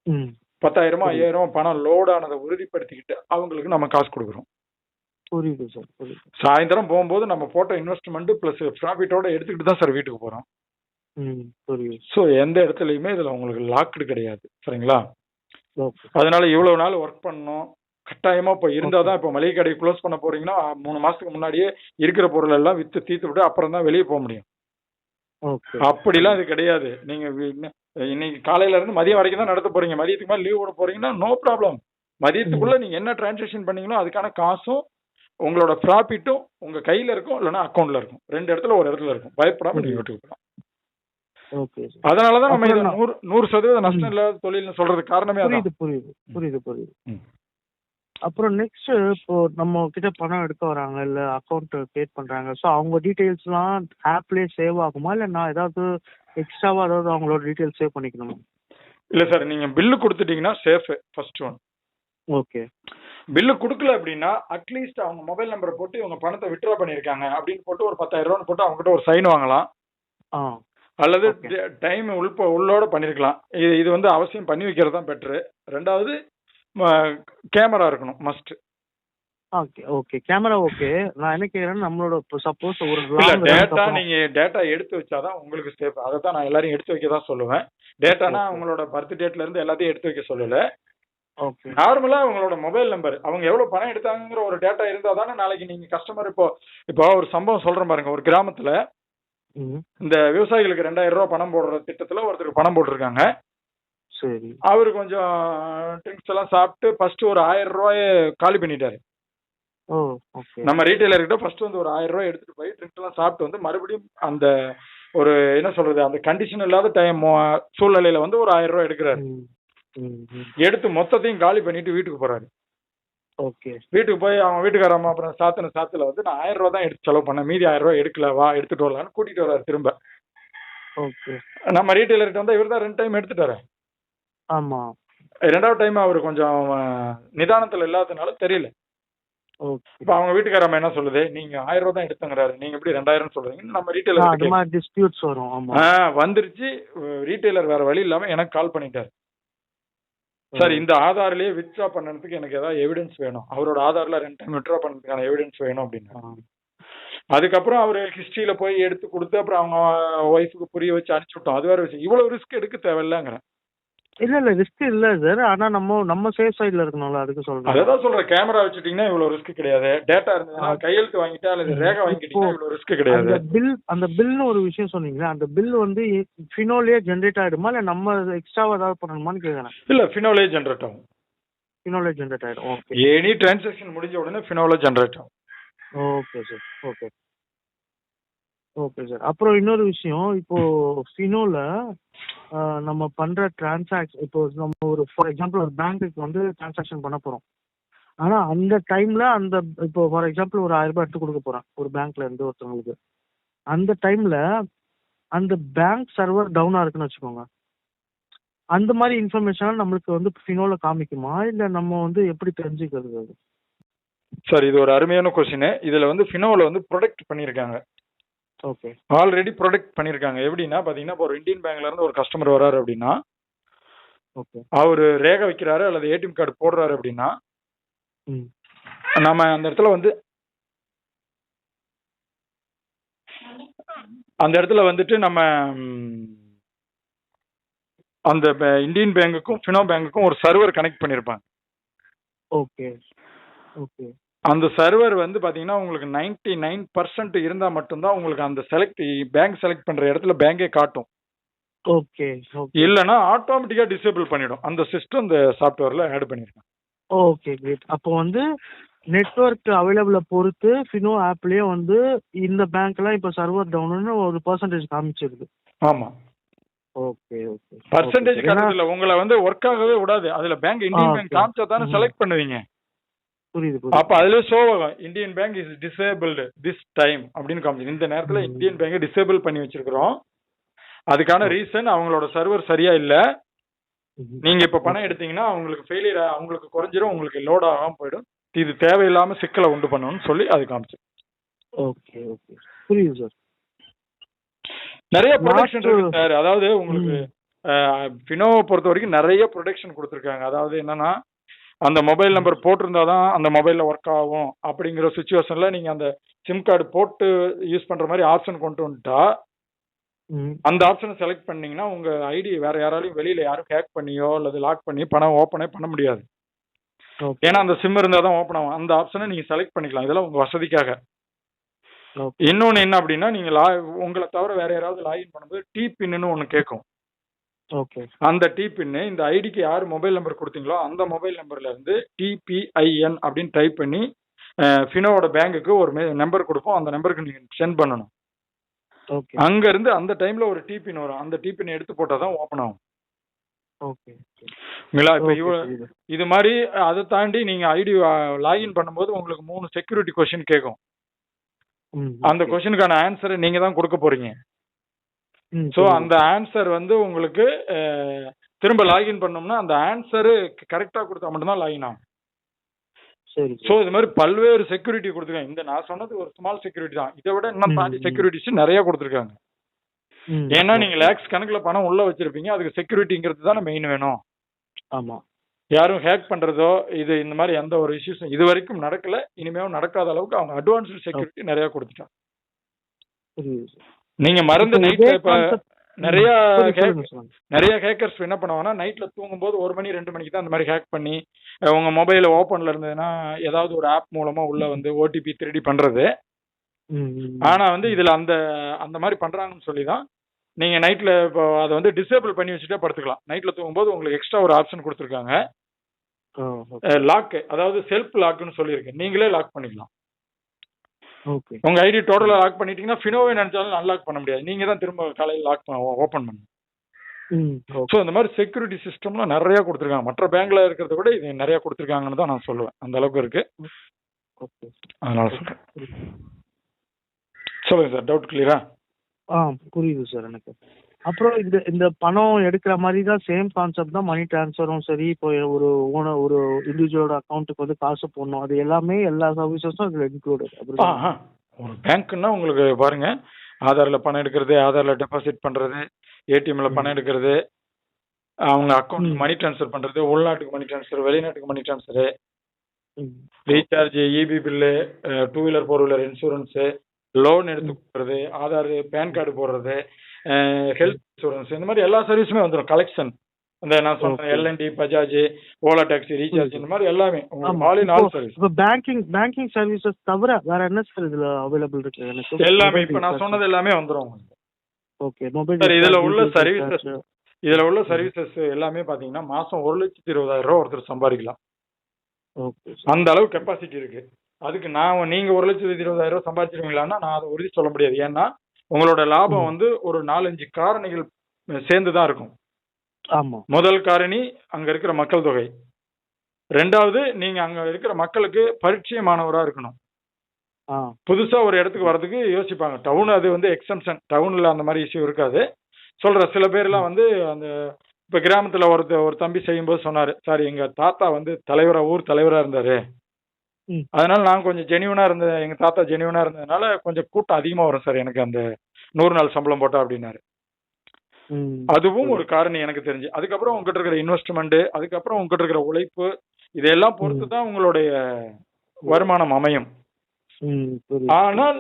ம் 10,000 5000 பணம் லோட் ஆனதை உறுதிப்படுத்திக்கிட்டு அவங்களுக்கு நம்ம காசு கொடுக்குறோம். புரியுது சார், புரியுது. சாயந்தரம் போகும்போது நம்ம போட்ட இன்வெஸ்ட்மெண்ட் பிளஸ் ப்ராஃபிட்டோட எடுத்துக்கிட்டு தான் சார் வீட்டுக்கு போறோம். புரியுது. ஸோ எந்த இடத்துலையுமே இதுல உங்களுக்கு லாக்டு கிடையாது, சரிங்களா? ஓகே. அதனால இவ்வளவு நாள் ஒர்க் பண்ணணும் கட்டாயமா இப்போ இருந்தாதான். இப்போ மளிகை கடையை க்ளோஸ் பண்ண போறீங்கன்னா 3 மாசத்துக்கு முன்னாடியே இருக்கிற பொருள் எல்லாம் வித்து தீர்த்து விட்டு அப்புறம் தான் வெளியே போக முடியும். ஓகே. அப்படிலாம் இது கிடையாது. நீங்க இன்னைக்கு காலையில இருந்து மதியம் வரைக்கும் தான் நடத்த போறீங்க. மதியத்துக்கு மேல லீவ் போட போறீங்கன்னா நோ ப்ராப்ளம். மதியத்துக்குள்ள நீங்க என்ன டிரான்சாக்ஷன் பண்ணீங்களோ அதுக்கான காசும் உங்களோட ப்ராஃபிட்டும் உங்க கையில இருக்கும், இல்லைன்னா அக்கௌண்ட்ல இருக்கும். 2 இடத்துல ஒரு இடத்துல இருக்கும். பயப்படாம நீங்க வீட்டுக்கு போகலாம். ஓகே. அதனாலதான் நம்ம இதை 100% நஷ்டம் இல்லாத தொழில்னு சொல்றதுக்கு காரணமே அதான். புரியுது. அப்புறம் நெக்ஸ்ட், இப்போ நம்ம கிட்ட பணம் எடுக்க வராங்க இல்ல அக்கௌண்ட் கிரியேட் பண்றாங்க, ஸோ அவங்க டீடைல்ஸ்லாம் ஆப்லயே சேவ் ஆகுமா, இல்ல நான் ஏதாவது எக்ஸ்ட்ராவா ஏதாவது அவங்களோட டீடைல்ஸ் சேவ் பண்ணிக்கணுமா? இல்ல சார், நீங்க பில்லு கொடுத்துட்டீங்கன்னா safe first one. Okay. Bill கொடுக்கல அப்படின்னா அட்லீஸ்ட் அவங்க மொபைல் நம்பரை போட்டு இவங்க பணத்தை வித்ட்ரா பண்ணிருக்காங்க அப்படின்னு போட்டு ஒரு 10,000 ரூபான்னு போட்டு அவங்க கிட்ட ஒரு சைன் வாங்கலாம். அல்லது டைம் உள்ளோட பண்ணிருக்கலாம். இது வந்து அவசியம் பண்ணி வைக்கிறது தான் பெட்ரு. ரெண்டாவது கேமரா இருக்கணும் மஸ்ட். Okay camera okay. நான் என்ன கேக்குறேன்னா நம்மளோட சப்போஸ் ஒரு டேட்டா நீங்க டேட்டா எடுத்து வச்சாதான் உங்களுக்கு சேஃப். அதை தான் நான் எல்லாரையும் எடுத்து வைக்க தான் சொல்லுவேன். டேட்டானா அவங்களோட பர்த் டேட்ல இருந்து எல்லாத்தையும் எடுத்து வைக்க சொல்லல. ஓகே. நார்மலா அவங்களோட மொபைல் நம்பர், அவங்க எவ்வளவு பணம் எடுத்தாங்கிற ஒரு டேட்டா இருந்தா தானே நாளைக்கு நீங்க கஸ்டமர். இப்போ ஒரு சம்பவம் சொல்றேன் பாருங்க. ஒரு கிராமத்துல இந்த விவசாயிகளுக்கு 2000 ரூபாய் பணம் போடுற திட்டத்துல ஒருத்தருக்கு பணம் போட்டிருக்காங்க. சரி. அவரு கொஞ்சம் ட்ரிங்க்ஸ் எல்லாம் சாப்பிட்டு ஃபர்ஸ்ட் ஒரு 1000 ரூபாய காலி பண்ணிட்டாரு. நம்ம ரீட்டைலர் கிட்ட ஃபர்ஸ்ட் வந்து ஒரு 1000 ரூபாய் எடுத்துட்டு போய் ட்ரிங்க்ஸ் எல்லாம் சாப்பிட்டு வந்து மறுபடியும் அந்த ஒரு என்ன சொல்றது, அந்த கண்டிஷன் இல்லாத டைம் சூழ்நிலையில வந்து ஒரு 1000 ரூபாய் எடுக்கிறாரு. எடுத்து மொத்தத்தையும் காலி பண்ணிட்டு வீட்டுக்கு போறாரு. ஓகே. வீட்டுக்கு போய் அவங்க வீட்டுக்காரம்மா அப்புறம் சாத்துல வந்து நான் 1000 ரூபாய் தான் எடுத்து செலவு பண்ணேன், மீதி 1000 ரூபாய் எடுக்கல, வா எடுத்துட்டு வரலான்னு கூட்டிட்டு வர்றாரு திரும்ப. ஓகே. நம்ம ரீட்டைலர் கிட்ட வந்து இவர் தான் 2 டைம் எடுத்துட்டாரு. ஆமா. 2வது டைம் அவர் கொஞ்சம் நிதானத்துல இல்லாததுனால தெரியல. இப்ப அவங்க வீட்டுக்காரம்மா என்ன சொல்லுது, நீங்க 1000 ரூபாய் தான் எடுத்துங்கிறாரு, நீங்க எப்படி 2000 சொல்றீங்க? நம்ம ரீட்டைலர் டிஸ்பியூட்ஸ் வரும். ஆமா வந்துருச்சு. ரீட்டைலர் வேற வழி இல்லாம எனக்கு கால் பண்ணிட்டாரு. சார் இந்த ஆதார்லயே வித்ட்ரா பண்ணதுக்கு எனக்கு ஏதாவது எவிடன்ஸ் வேணும், அவரோட ஆதார்ல 2 டைம் வித்ட்ரா பண்ணதுக்கான எவிடன்ஸ் வேணும் அப்படின்னு. அதுக்கப்புறம் அவரு ஹிஸ்டரியில போய் எடுத்து கொடுத்து அப்புறம் அவங்க ஒய்ஃபுக்கு புரிய வச்சு அனுப்பிச்சு விட்டோம். அது வேற விஷயம். இவ்வளவு ரிஸ்க் எடுக்க தேவையில்லைங்கிறேன். இல்ல ரிஸ்க் இல்ல சார். ஆனா நம்ம சேஃப் சைடுல இருக்கணும்ல, அதுக்கு சொல்றேன். அதான் சொல்றேன், கேமரா வச்சுட்டீங்கன்னா இவ்வளவு ரிஸ்க் கிடையாது. டேட்டா இருந்ததுன்னா கையெழுத்து வாங்கிட்டா அல்லது ரேகை வாங்கிட்டீங்கன்னா இவ்வளவு ரிஸ்க் கிடையாது. அந்த பில்னு ஒரு விஷயம் சொன்னீங்க, அந்த பில் வந்து ஃபினோலயே ஜெனரேட் ஆயிடுமா இல்ல நம்ம எக்ஸ்ட்ராவா ஏதாவது பண்ணணுமான்னு கேக்குறேன். இல்ல ஃபினோலயே ஜெனரேட் ஆகும். ஃபினோலயே ஜெனரேட் ஆயிடும். ஓகே. எனி டிரான்சாக்ஷன் முடிஞ்ச உடனே ஃபினோல ஜெனரேட் ஆகும். Okay sir. Okay sir. அப்புறம் இன்னொரு விஷயம், இப்போ ஃபினோல நம்ம பண்ற டிரான்சாக்ஷன், இப்போ நம்ம ஒரு ஃபார் எக்ஸாம்பிள் ஒரு பேங்க்குக்கு வந்து டிரான்சாக்ஷன் பண்ண போறோம். ஆனா அந்த டைம்ல அந்த இப்போ ஃபார் எக்ஸாம்பிள் ஒரு 1000 ரூபாய் எடுத்து கொடுக்க போறேன் ஒரு பேங்க்ல இருந்து ஒருத்தவங்களுக்கு. அந்த டைம்ல அந்த பேங்க் சர்வர் டவுனா இருக்குன்னு வச்சுக்கோங்க. அந்த மாதிரி இன்ஃபர்மேஷன் நம்மளுக்கு வந்து ஃபினோல காமிக்குமா, இல்ல நம்ம வந்து எப்படி தெரிஞ்சுக்கிறது அது? சார் இது ஒரு அருமையான கொஸ்டின். இதுல வந்து ஃபினோல வந்து ப்ரொடெக்ட் பண்ணிருக்காங்க. ஓகே. ஆல்ரெடி ப்ரொடெக்ட் பண்ணிருக்காங்க. எப்படின்னா பாத்தீங்கன்னா இப்போ ஒரு இந்தியன் பேங்க்ல இருந்து ஒரு கஸ்டமர் வராரு அப்படின்னா, ஓகே, அவரு ரேகை வைக்கிறாரு அல்லது ஏடிஎம் கார்டு போடுறாரு அப்படின்னா, நம்ம அந்த இடத்துல வந்துட்டு நம்ம அந்த இந்தியன் பேங்குக்கும் ஃபினோ பேங்குக்கும் ஒரு சர்வர் கனெக்ட் பண்ணிருப்பாங்க. ஓகே. அந்த சர்வர் வந்து பாத்தீங்கன்னா உங்களுக்கு 99% இருந்தா மட்டும்தான் உங்களுக்கு அந்த பேங்க் செலக்ட் பண்ற இடத்துல பேங்கே காட்டும். ஓகே. இல்லனா ஆட்டோமேட்டிக்கா டிசேபிள் பண்ணிடும். அந்த சிஸ்டம் இந்த சாஃப்ட்வேர்ல ஆட் பண்ணிருக்காங்க. Okay great. அப்போ வந்து நெட்வொர்க் அவைலபிள பொறுத்து ஃபினோ ஆப்லயே வந்து இந்த பேங்க்லாம் இப்போ சர்வர் டவுன்னு ஒரு பெர்சன்டேஜ் காமிச்சிருது. ஆமா. ஓகே. பெர்சன்டேஜ் காட்டுதுல உங்களை வந்து ஒர்க் ஆகவே விடாது. அதுல பேங்க் இந்தியன் பேங்க் காமிச்சா தானே செலக்ட் பண்ணுவீங்க. புரியுது புரியுது. அப்ப அதுல ஷோ ஆகும் Indian bank is disabled this time அப்படின்னு காமிச்சு. இந்த நேரத்துல இந்தியன் பேங்கை டிசேபிள் பண்ணி வச்சிருக்கிறோம். அதுக்கான ரீசன் அவங்களோட சர்வர் சரியா இல்ல. நீங்க இப்ப பணம் எடுத்தீங்கன்னா அவங்களுக்கு ஃபெயிலியர், அவங்களுக்கு குறைஞ்சிரும், உங்களுக்கு லோட் ஆகாம போயிடும். இது தேவையில்லாம சிக்கலை உண்டு பண்ணணும்னு சொல்லி அது காமிச்சு. ஓகே ஓகே புரியுது சார். நிறைய ப்ரொடெக்ஷன் இருக்கு சார். அதாவது உங்களுக்கு ஃபினோவை பொறுத்த வரைக்கும் நிறைய ப்ரொடெக்ஷன் கொடுத்துருக்காங்க. அதாவது என்னன்னா அந்த மொபைல் நம்பர் போட்டிருந்தாதான் அந்த மொபைல்ல ஒர்க் ஆகும் அப்படிங்கிற சுச்சுவேஷன்ல நீங்க அந்த சிம் கார்டு போட்டு யூஸ் பண்ற மாதிரி ஆப்ஷன் கொண்டு வந்துட்டா அந்த ஆப்ஷனை செலக்ட் பண்ணீங்கன்னா உங்க ஐடி வேற யாராலையும் வெளியில யாரும் ஹேக் பண்ணியோ அல்லது லாக் பண்ணி பணம் ஓப்பனே பண்ண முடியாது. ஏன்னா அந்த சிம் இருந்தால் தான் ஓப்பன் ஆகும். அந்த ஆப்ஷனை நீங்க செலக்ட் பண்ணிக்கலாம். இதெல்லாம் உங்க வசதிக்காக. இன்னொன்னு என்ன அப்படின்னா நீங்க உங்களை தவிர வேற யாராவது லாகின் பண்ணும்போது டி பின்னு ஒன்று கேட்கும். அந்த டி பின்னு இந்த ஐடிக்கு யார் மொபைல் நம்பர் கொடுத்தீங்களோ அந்த மொபைல் நம்பர்ல இருந்து TPIN அப்படின்னு டைப் பண்ணி ஃபினோவோட பேங்குக்கு ஒரு நம்பர் கொடுப்போம். அந்த நம்பருக்கு நீங்க சென்ட் பண்ணணும். அங்க இருந்து அந்த டைம்ல ஒரு டிபின் வரும். அந்த டிபின் எடுத்து போட்டாதான் ஓபன் ஆகும். இப்ப இது மாதிரி அதை தாண்டி நீங்க ஐடி லாகின் பண்ணும்போது உங்களுக்கு 3 செக்யூரிட்டி கொஸ்டின் கேட்கும். அந்த கொஸ்டினுக்கான ஆன்சரை நீங்க தான் கொடுக்க போறீங்க. சோ அந்த ஆன்சர் வந்து உங்களுக்கு திரும்ப லாகின் பண்ணோம்னா அந்த ஆன்சரு கரெக்டா கொடுத்தா மட்டும்தான் லாகின் ஆகும். சோ இது மாதிரி பல்வேறு செக்யூரிட்டி கொடுத்துருக்காங்க. இந்த நான் சொன்னது ஒரு ஸ்மால் செக்யூரிட்டி தான். இதை விட இன்னும் தாண்டி செக்யூரிட்டிஸ் நிறைய கொடுத்துருக்காங்க. ஏன்னா நீங்க லேக்ஸ் கணக்குல பணம் உள்ள வச்சிருப்பீங்க. அதுக்கு செக்யூரிட்டிங்கிறது தானே மெயின் வேணும். ஆமா, யாரும் ஹேக் பண்றதோ இது இந்த மாதிரி எந்த ஒரு இஷ்யூஸும் இது வரைக்கும் நடக்கல. இனிமேலும் நடக்காத அளவுக்கு அவங்க அட்வான்ஸ்டு செக்யூரிட்டி நிறைய கொடுத்துட்டாங்க. நீங்க மறந்து நைட்ல இப்ப நிறைய ஹேக்கர்ஸ் என்ன பண்ணுவாங்கன்னா நைட்ல தூங்கும்போது 1 மணி 2 மணிக்கு தான் அந்த மாதிரி ஹேக் பண்ணி உங்க மொபைல ஓபன்ல இருந்ததுன்னா ஏதாவது ஒரு ஆப் மூலமா உள்ள வந்து OTP திருடி பண்றது. ஆனா வந்து இதுல அந்த மாதிரி பண்றாங்கன்னு சொல்லிதான் நீங்க நைட்ல இப்போ அதை வந்து டிசேபிள் பண்ணி வச்சுட்டே படுத்துக்கலாம். நைட்ல தூங்கும்போது உங்களுக்கு எக்ஸ்ட்ரா ஒரு ஆப்ஷன் கொடுத்துருக்காங்க. லாக், அதாவது செல்ஃப் லாக்னு சொல்லியிருக்கு. நீங்களே லாக் பண்ணிக்கலாம். உங்க ஐடி டோட்டலா லாக் பண்ணிட்டீங்கன்னா ஃபினோவே நினைச்சாலும் அன்லாக் பண்ண முடியாது. நீங்க தான் திரும்ப காலையில் லாக் ஓபன் பண்ணணும். ஸோ இந்த மாதிரி செக்யூரிட்டி சிஸ்டம்லாம் நிறைய கொடுத்துருக்காங்க. மற்ற பேங்க்ல இருக்கிறத விட இது நிறைய கொடுத்துருக்காங்கன்னு தான் நான் சொல்லுவேன். அந்த அளவுக்கு இருக்கு. அதனால சொல்றேன். சொல்லுங்க சார், டவுட் கிளியரா? புரியுது சார் எனக்கு. அப்புறம் இந்த பணம் எடுக்கிற மாதிரி தான் சேம் கான்செப்ட் தான் மணி டிரான்ஸ்ஃபரும் சரி. இப்போ ஒரு இண்டிவிஜுவலோட அக்கௌண்ட்டுக்கு வந்து காசு போடணும், அது எல்லாமே எல்லா சர்வீசஸும் அதில் இன்க்ளூடட். ஒரு பேங்க்னா உங்களுக்கு பாருங்க, ஆதார்ல பணம் எடுக்கிறது, ஆதார்ல டெபாசிட் பண்றது, ஏடிஎம்ல பணம் எடுக்கிறது, அவங்க அக்கௌண்ட்டுக்கு மணி டிரான்ஸ்ஃபர் பண்றது, உள்நாட்டுக்கு மணி டிரான்ஸ்ஃபர், வெளிநாட்டுக்கு money transfer, recharge, EB bill, 2 wheeler 4 wheeler insurance, loan எடுத்து கொடுக்கறது, ஆதார் பேன் கார்டு போடுறது, ஹெல்த் இன்சூரன்ஸ், இந்த மாதிரி எல்லா சர்வீஸுமே வந்துடும். கலெக்ஷன், இந்த நான் சொன்னேன் LNT, Bajaj, Ola taxi, recharge, இந்த மாதிரி எல்லாமே சர்வீஸ். இப்போ பேங்கிங் சர்வீசஸ் தவிர வேற என்ன சார் இதுல அவைலபிள் இருக்கு? எனக்கு எல்லாமே இப்ப நான் சொன்னது எல்லாமே வந்துடும். ஓகே, மொபைல் சார் இதுல உள்ள சர்வீசஸ் எல்லாமே பாத்தீங்கன்னா மாசம் 1,20,000 ஒருத்தர் சம்பாதிக்கலாம். அந்த அளவு கெப்பாசிட்டி இருக்கு. அதுக்கு நீங்க 1,20,000 சம்பாதிச்சிருவீங்களான்னா நான் அதை உறுதி சொல்ல முடியாது. ஏன்னா உங்களோட லாபம் வந்து ஒரு 4-5 காரணிகள் சேர்ந்துதான் இருக்கும். ஆமா, முதல் காரணி அங்க இருக்கிற மக்கள் தொகை. 2வது நீங்க அங்க இருக்கிற மக்களுக்கு பரிச்சயமானவரா இருக்கணும். புதுசா ஒரு இடத்துக்கு வர்றதுக்கு யோசிப்பாங்க. டவுன் அது வந்து எக்ஸம்ஷன், டவுன்ல அந்த மாதிரி இஷ்யூ இருக்காது. சொல்ற சில பேர்லாம் வந்து அந்த இப்ப கிராமத்துல ஒரு தம்பி செய்யும்போது சொன்னாரு, சார் எங்க தாத்தா வந்து ஊர் தலைவரா இருந்தாரு, அதனால நான் கொஞ்சம் ஜெனியூனா இருந்தேன், எங்க தாத்தா ஜெனியூனா இருந்ததுனால கொஞ்சம் கூட்டம் அதிகமா வரும் சார் எனக்கு அந்த 100 நாள் சம்பளம் போட்டா அப்படின்னாரு. அதுவும் ஒரு காரணி எனக்கு தெரிஞ்சு. அதுக்கப்புறம் உங்ககிட்ட இருக்கிற இன்வெஸ்ட்மெண்ட், அதுக்கப்புறம் உங்ககிட்ட இருக்கிற உழைப்பு, இதெல்லாம் பொறுத்து தான் உங்களுடைய வருமானம் அமையும். ஆனால்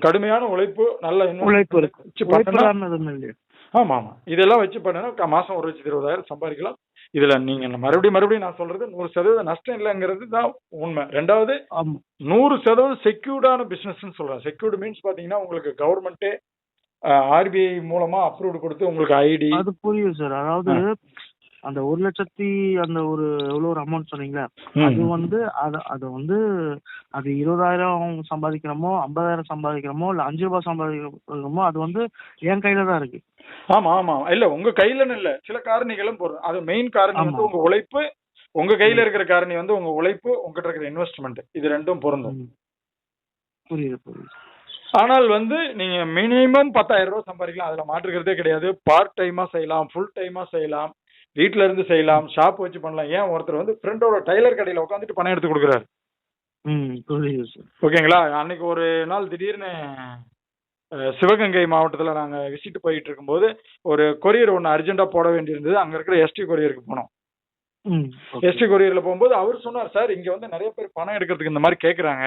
கடுமையான உழைப்பு, நல்ல உழைப்பு. ஆமா, இதெல்லாம் வச்சு பண்ணா மாசம் 1,20,000 சம்பாதிக்கலாம். இதுல நீங்க மறுபடியும் நான் சொல்றது 100% நஷ்டம் இல்லைங்கிறது தான் உண்மை. 2வது 100% செக்யூர்டான பிசினஸ் சொல்றேன். செக்யூர்டு மீன்ஸ் பாத்தீங்கன்னா உங்களுக்கு கவர்மெண்டே RBI மூலமா அப்ரூவ்டு கொடுத்து உங்களுக்கு ஐடி. அது புரியுது சார். அதாவது அந்த 1,00,000 அந்த எவ்வளவு ஒரு அமௌண்ட் சொன்னீங்களா, அது வந்து அது வந்து அது 20,000 சம்பாதிக்கிறோமோ, 50,000 சம்பாதிக்கிறோமோ, இல்ல 5 ரூபாய் சம்பாதிக்கிறோமோ, அது வந்து என் கையில தான் இருக்கு. ஆமா, இல்ல உங்க கையிலன்னு இல்ல, சில காரணிகளும் போடுறோம். அது மெயின் காரணி வந்து உங்க உழைப்பு, உங்க கையில இருக்கிற காரணி வந்து உங்க உழைப்பு, உங்ககிட்ட இருக்கிற இன்வெஸ்ட்மெண்ட், இது ரெண்டும் பொருந்தும். புரியுது புரியுது. ஆனால் வந்து நீங்க மினிமம் 10,000 ரூபாய் சம்பாதிக்கலாம், அதுல மாற்றுக்கிறதே கிடையாது. பார்ட் டைமா செய்யலாம், ஃபுல் டைமா செய்யலாம், வீட்ல இருந்து செய்யலாம், ஷாப் வச்சு பண்ணலாம். ஏன் ஒருத்தர் வந்து ஃப்ரெண்டோட டைலர் கடையில உட்காந்துட்டு பணம் எடுத்து கொடுக்குறாரு. புரியுது சார். ஓகேங்களா? அன்னைக்கு ஒரு நாள் திடீர்னு சிவகங்கை மாவட்டத்துல நாங்க விசிட் போயிட்டு இருக்கும்போது ஒரு கொரியர் ஒன்று அர்ஜென்ட்டா போட வேண்டியிருந்தது. அங்க இருக்கிற எஸ்டி கொரியருக்கு போனோம். எஸ்டி கொரியர்ல போகும்போது அவர் சொன்னார், சார் இங்க வந்து நிறைய பேர் பணம் எடுக்கிறதுக்கு இந்த மாதிரி கேட்குறாங்க.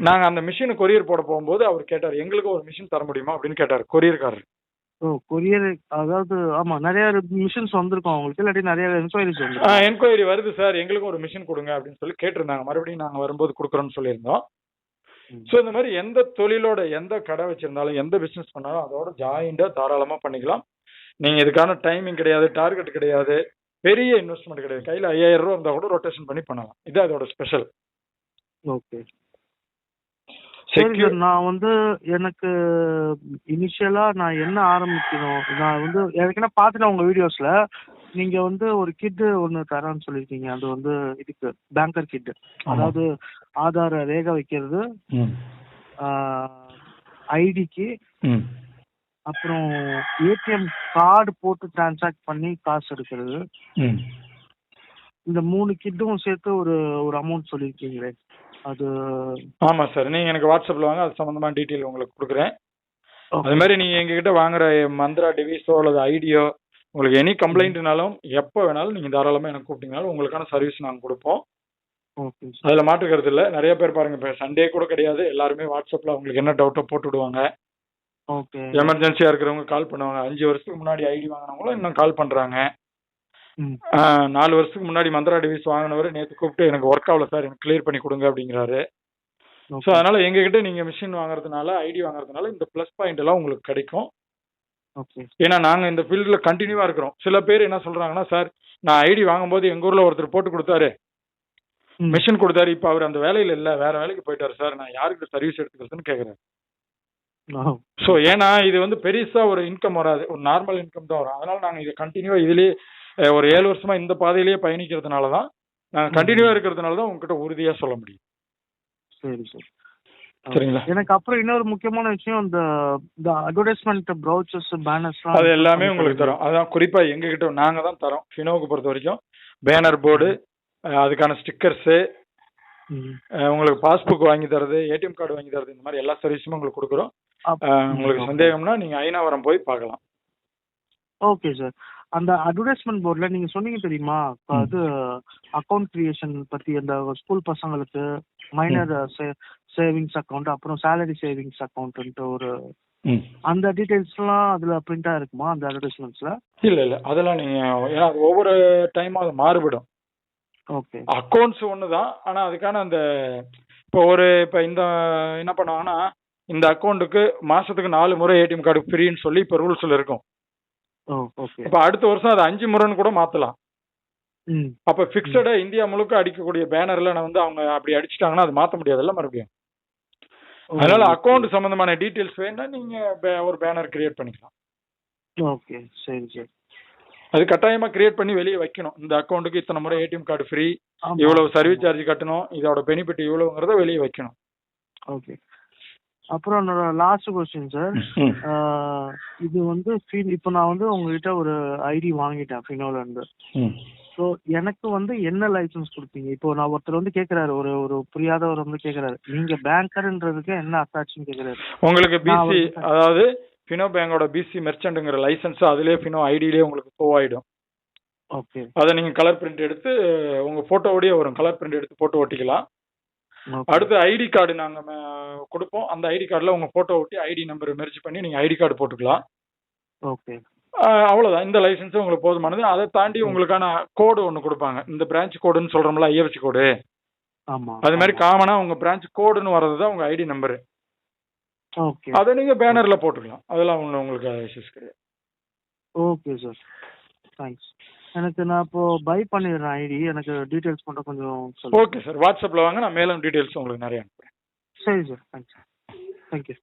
நாங்க அந்த மிஷின் கொரியர் போட போகும்போது அவர் கேட்டார், எங்களுக்கு ஒரு மிஷின் தர முடியுமா அப்படின்னு கேட்டார் கொரியர்காரர். கொரியர், அதாவது ஆமா நிறைய மிஷின்ஸ் வந்திருக்கும் அவங்களுக்கு, இல்லாட்டி நிறைய என்கொயரிஸ் வந்து என்கொயரி வருது சார், எங்களுக்கும் ஒரு மிஷின் கொடுங்க அப்படின்னு சொல்லி கேட்டிருந்தாங்க. மறுபடியும் நாங்க வரும்போது கொடுக்குறோம்னு சொல்லியிருந்தோம். ஸோ இந்த மாதிரி எந்த தொழிலோட எந்த கடை வச்சிருந்தாலும் எந்த பிசினஸ் பண்ணாலும் அதோட ஜாயிண்டா தாராளமா பண்ணிக்கலாம். நீங்க இதுக்கான டைமிங் கிடையாது, டார்கெட் கிடையாது, பெரிய இன்வெஸ்ட்மெண்ட் கிடையாது. கையில 5,000 ரூபா இருந்தா கூட ரொட்டேஷன் பண்ணி பண்ணலாம். இது அதோட ஸ்பெஷல். ஓகே. நான் வந்து எனக்கு இனிஷியலா நான் என்ன ஆரம்பிக்கணும், நான் வந்து ஏற்கனவே பார்த்துட்டேன் உங்க வீடியோஸ்ல. நீங்க வந்து ஒரு கிட் ஒன்று தரேன்னு சொல்லியிருக்கீங்க. அது வந்து இதுக்கு பேங்கர் கிட், அதாவது ஆதார ரேகை வைக்கிறது, ஐடிக்கு, அப்புறம் ஏடிஎம் கார்டு போட்டு டிரான்சாக்ட் பண்ணி காசு எடுக்கிறது. இந்த 3 கிட்டும் சேர்த்து ஒரு அமௌண்ட் சொல்லியிருக்கீங்களே அது? ஆமா சார், நீங்க எனக்கு வாட்ஸ்அப்ல வாங்க, அது சம்பந்தமான டீட்டெயில் உங்களுக்கு கொடுக்குறேன். அது மாதிரி நீங்க எங்ககிட்ட வாங்குற மந்த்ரா டிவிஸோ அல்லது ஐடியோ, உங்களுக்கு எனி கம்ப்ளைண்ட்னாலும் எப்போ வேணாலும் நீங்க தாராளமா எனக்கு கூப்பிட்டீங்கனாலும் உங்களுக்கான சர்வீஸ் நாங்கள் கொடுப்போம். அதுல மாற்றுக்கிறது இல்லை. நிறைய பேர் பாருங்க, இப்போ சண்டே கூட கிடையாது, எல்லாருமே வாட்ஸ்அப்ல அவங்களுக்கு என்ன டவுட்டோ போட்டு விடுவாங்க. எமர்ஜென்சியா இருக்கிறவங்க கால் பண்ணுவாங்க. 5 வருஷத்துக்கு முன்னாடி ஐடி வாங்கினவங்களும் இன்னும் கால் பண்றாங்க. 4 வருஷத்துக்கு முன்னாடி மந்த்ரா டிவிஸ் வாங்கினவர் நேற்று கூப்பிட்டு எனக்கு ஒர்க் ஆகல சார், எனக்கு கிளியர் பண்ணி கொடுங்க அப்படிங்கிறாரு. ஸோ அதனால எங்ககிட்ட நீங்க மிஷின் வாங்குறதுனால, ஐடி வாங்குறதுனால இந்த பிளஸ் பாயிண்ட் எல்லாம் உங்களுக்கு கிடைக்கும். ஏன்னா நாங்க இந்த ஃபீல்ட்ல கண்டினியூவா இருக்கிறோம். சில பேர் என்ன சொல்றாங்கன்னா, சார் நான் ஐடி வாங்கும்போது எங்க ஊர்ல ஒருத்தர் போட்டு கொடுத்தாரு, மிஷின் கொடுத்தாரு, இப்போ அவர் அந்த வேலையில இல்ல, வேற வேலைக்கு போயிட்டாரு சார், நான் யாருக்கு சர்வீஸ் எடுத்துக்கிறதுன்னு கேட்குறாரு. ஸோ ஏன்னா இது வந்து பெருசா ஒரு இன்கம் வராது, ஒரு நார்மல் இன்கம் தான் வரும். அதனால நாங்க இது கண்டினியூவா இதுலயே ஒரு 7 வருஷமா இந்த பாதையிலேயே பயணிக்கிறதுனால தான், நாங்கள் கண்டினியூவா இருக்கிறதுனால தான் உங்ககிட்ட உறுதியா சொல்ல முடியும். சரி சார், சரிங்களா? எனக்கு அப்புறம் இன்னொரு முக்கியமான விஷயம், இந்த அட்வர்டைஸ்மெண்ட் ப்ரௌச்சர்ஸ், பேனர்ஸ் அது எல்லாமே உங்களுக்கு தரோம். அதான் குறிப்பா எங்ககிட்ட நாங்க தான் தரோம். ஃபினோவுக்கு பொறுத்த வரைக்கும் பேனர் போர்டு, அதுக்கான ஸ்டிக்கர்ஸு, உங்களுக்கு பாஸ்புக் வாங்கி தரது, ஏடிஎம் கார்டு வாங்கி தரது, இந்த மாதிரி எல்லா சர்வீஸுமே உங்களுக்கு கொடுக்குறோம். உங்களுக்கு சந்தேகம்னா நீங்க ஐநாவரம் போய் பார்க்கலாம். Okay sir. அந்த அட்வர்டைஸ்மெண்ட் போர்டில் நீங்க சொன்னீங்க தெரியுமா, அது அக்கௌண்ட் கிரியேஷன் பத்தி, அந்த ஸ்கூல் பசங்களுக்கு மைனர் சேவிங்ஸ் அக்கௌண்ட், அப்புறம் சேலரி சேவிங்ஸ் அக்கௌண்ட்ன்ட்டு ஒரு அந்த டீடைல்ஸ்லாம் அதுல பிரிண்டா இருக்குமா அந்த அட்வர்டைஸ்மெண்ட்ஸ்ல? இல்ல அதெல்லாம் நீங்க, ஏன்னா ஒவ்வொரு டைமும் அது மாறுபடும். ஓகே. அக்கௌண்ட்ஸ் ஒண்ணுதான், ஆனா அதுக்கான அந்த இப்போ இந்த என்ன பண்ணுவாங்கன்னா, இந்த அக்கௌண்ட்டுக்கு மாசத்துக்கு 4 முறை ஏடிஎம் கார்டு ஃப்ரீன்னு சொல்லி இப்போ ரூல்ஸ்ல இருக்கும். அப்ப அடுத்த வருஷம் அது 5 முறைன்னு கூட மாத்தலாம். அப்ப பிக்சடா இந்தியா முழுக்க அடிக்கக்கூடிய பேனர்ல வந்து அவங்க அப்படி அடிச்சிட்டாங்கன்னா அது மாத்த முடியாதுல்ல மறுபடியும். அதனால அக்கௌண்ட் சம்பந்தமான டீடைல்ஸ் வேணா நீங்க ஒரு பேனர் கிரியேட் பண்ணிக்கலாம். ஓகே, சரி சரி. அது கட்டாயமா கிரியேட் பண்ணி வெளியே வைக்கணும். இந்த அக்கௌண்ட்டுக்கு இத்தனை முறை ஏடிஎம் கார்டு ஃப்ரீ, இவ்வளவு சர்வீஸ் சார்ஜ் கட்டணும், இதோட பெனிஃபிட் இவ்வளவுங்கிறத வெளியே வைக்கணும். ஓகே. அப்புறம் என்னோட லாஸ்ட் கொஸ்டின் சார், இது வந்து இப்போ நான் வந்து உங்ககிட்ட ஒரு ஐடி வாங்கிட்டேன் ஃபினோல இருந்து. ஸோ எனக்கு வந்து என்ன லைசன்ஸ் கொடுப்பீங்க? இப்போ நான் ஒருத்தர் வந்து கேட்குறாரு, ஒரு புரியாதவர் வந்து கேட்குறாரு, நீங்க பேங்கர்ன்றதுக்கு என்ன அட்டாச்சுன்னு கேட்குறாரு. உங்களுக்கு பிசி, அதாவது ஃபினோ பேங்கோட பிசி மெர்ச்சன்ட்ங்கிற லைசன்ஸ் அதுலேயே ஃபினோ ஐடியிலேயே உங்களுக்கு போவாயிடும். ஓகே. அதை நீங்க கலர் பிரிண்ட் எடுத்து உங்க போட்டோவோடய வரும், கலர் பிரிண்ட் எடுத்து போட்டோ ஒட்டிக்கலாம். அடுத்து ஐடி கார்டு நாங்க கொடுப்போம். அந்த ஐடி கார்டில் உங்க போட்டோ ஒட்டி ஐடி நம்பர் மெர்ஜ் பண்ணி நீங்க ஐடி கார்டு போட்டுக்கலாம். ஓகே. அவ்வளவுதான். இந்த லைசன்ஸ் உங்களுக்கு போதுமானது. அதை தாண்டி உங்களுக்கான கோடு ஒன்று கொடுப்பாங்க. இந்த பிரான்ச் கோடுன்னு சொல்றோம்ல, ஐஎஃப்சி கோடு, அது மாதிரி காமனா உங்க பிரான்ச் கோடுன்னு வர்றது தான் உங்க ஐடி நம்பரு. ஓகே. அதை நீங்க பேனர்ல போட்டுக்கலாம். அதெல்லாம் உங்களுக்கு இஷ்யூஸ் கிடையாது. Okay sir, thanks. எனக்கு நான் இப்போ பை பண்ணிடுறேன் ஐடி, எனக்கு டீடைல்ஸ் மட்டும் கொஞ்சம் சொல்லுங்க. ஓகே சார், வாட்ஸ்அப்ல வாங்க, நான் மேலும் டீடைல்ஸ் உங்களுக்கு நிறைய அனுப்புறேன். சரி சார், தேங்க்ஸ். தேங்க்யூ.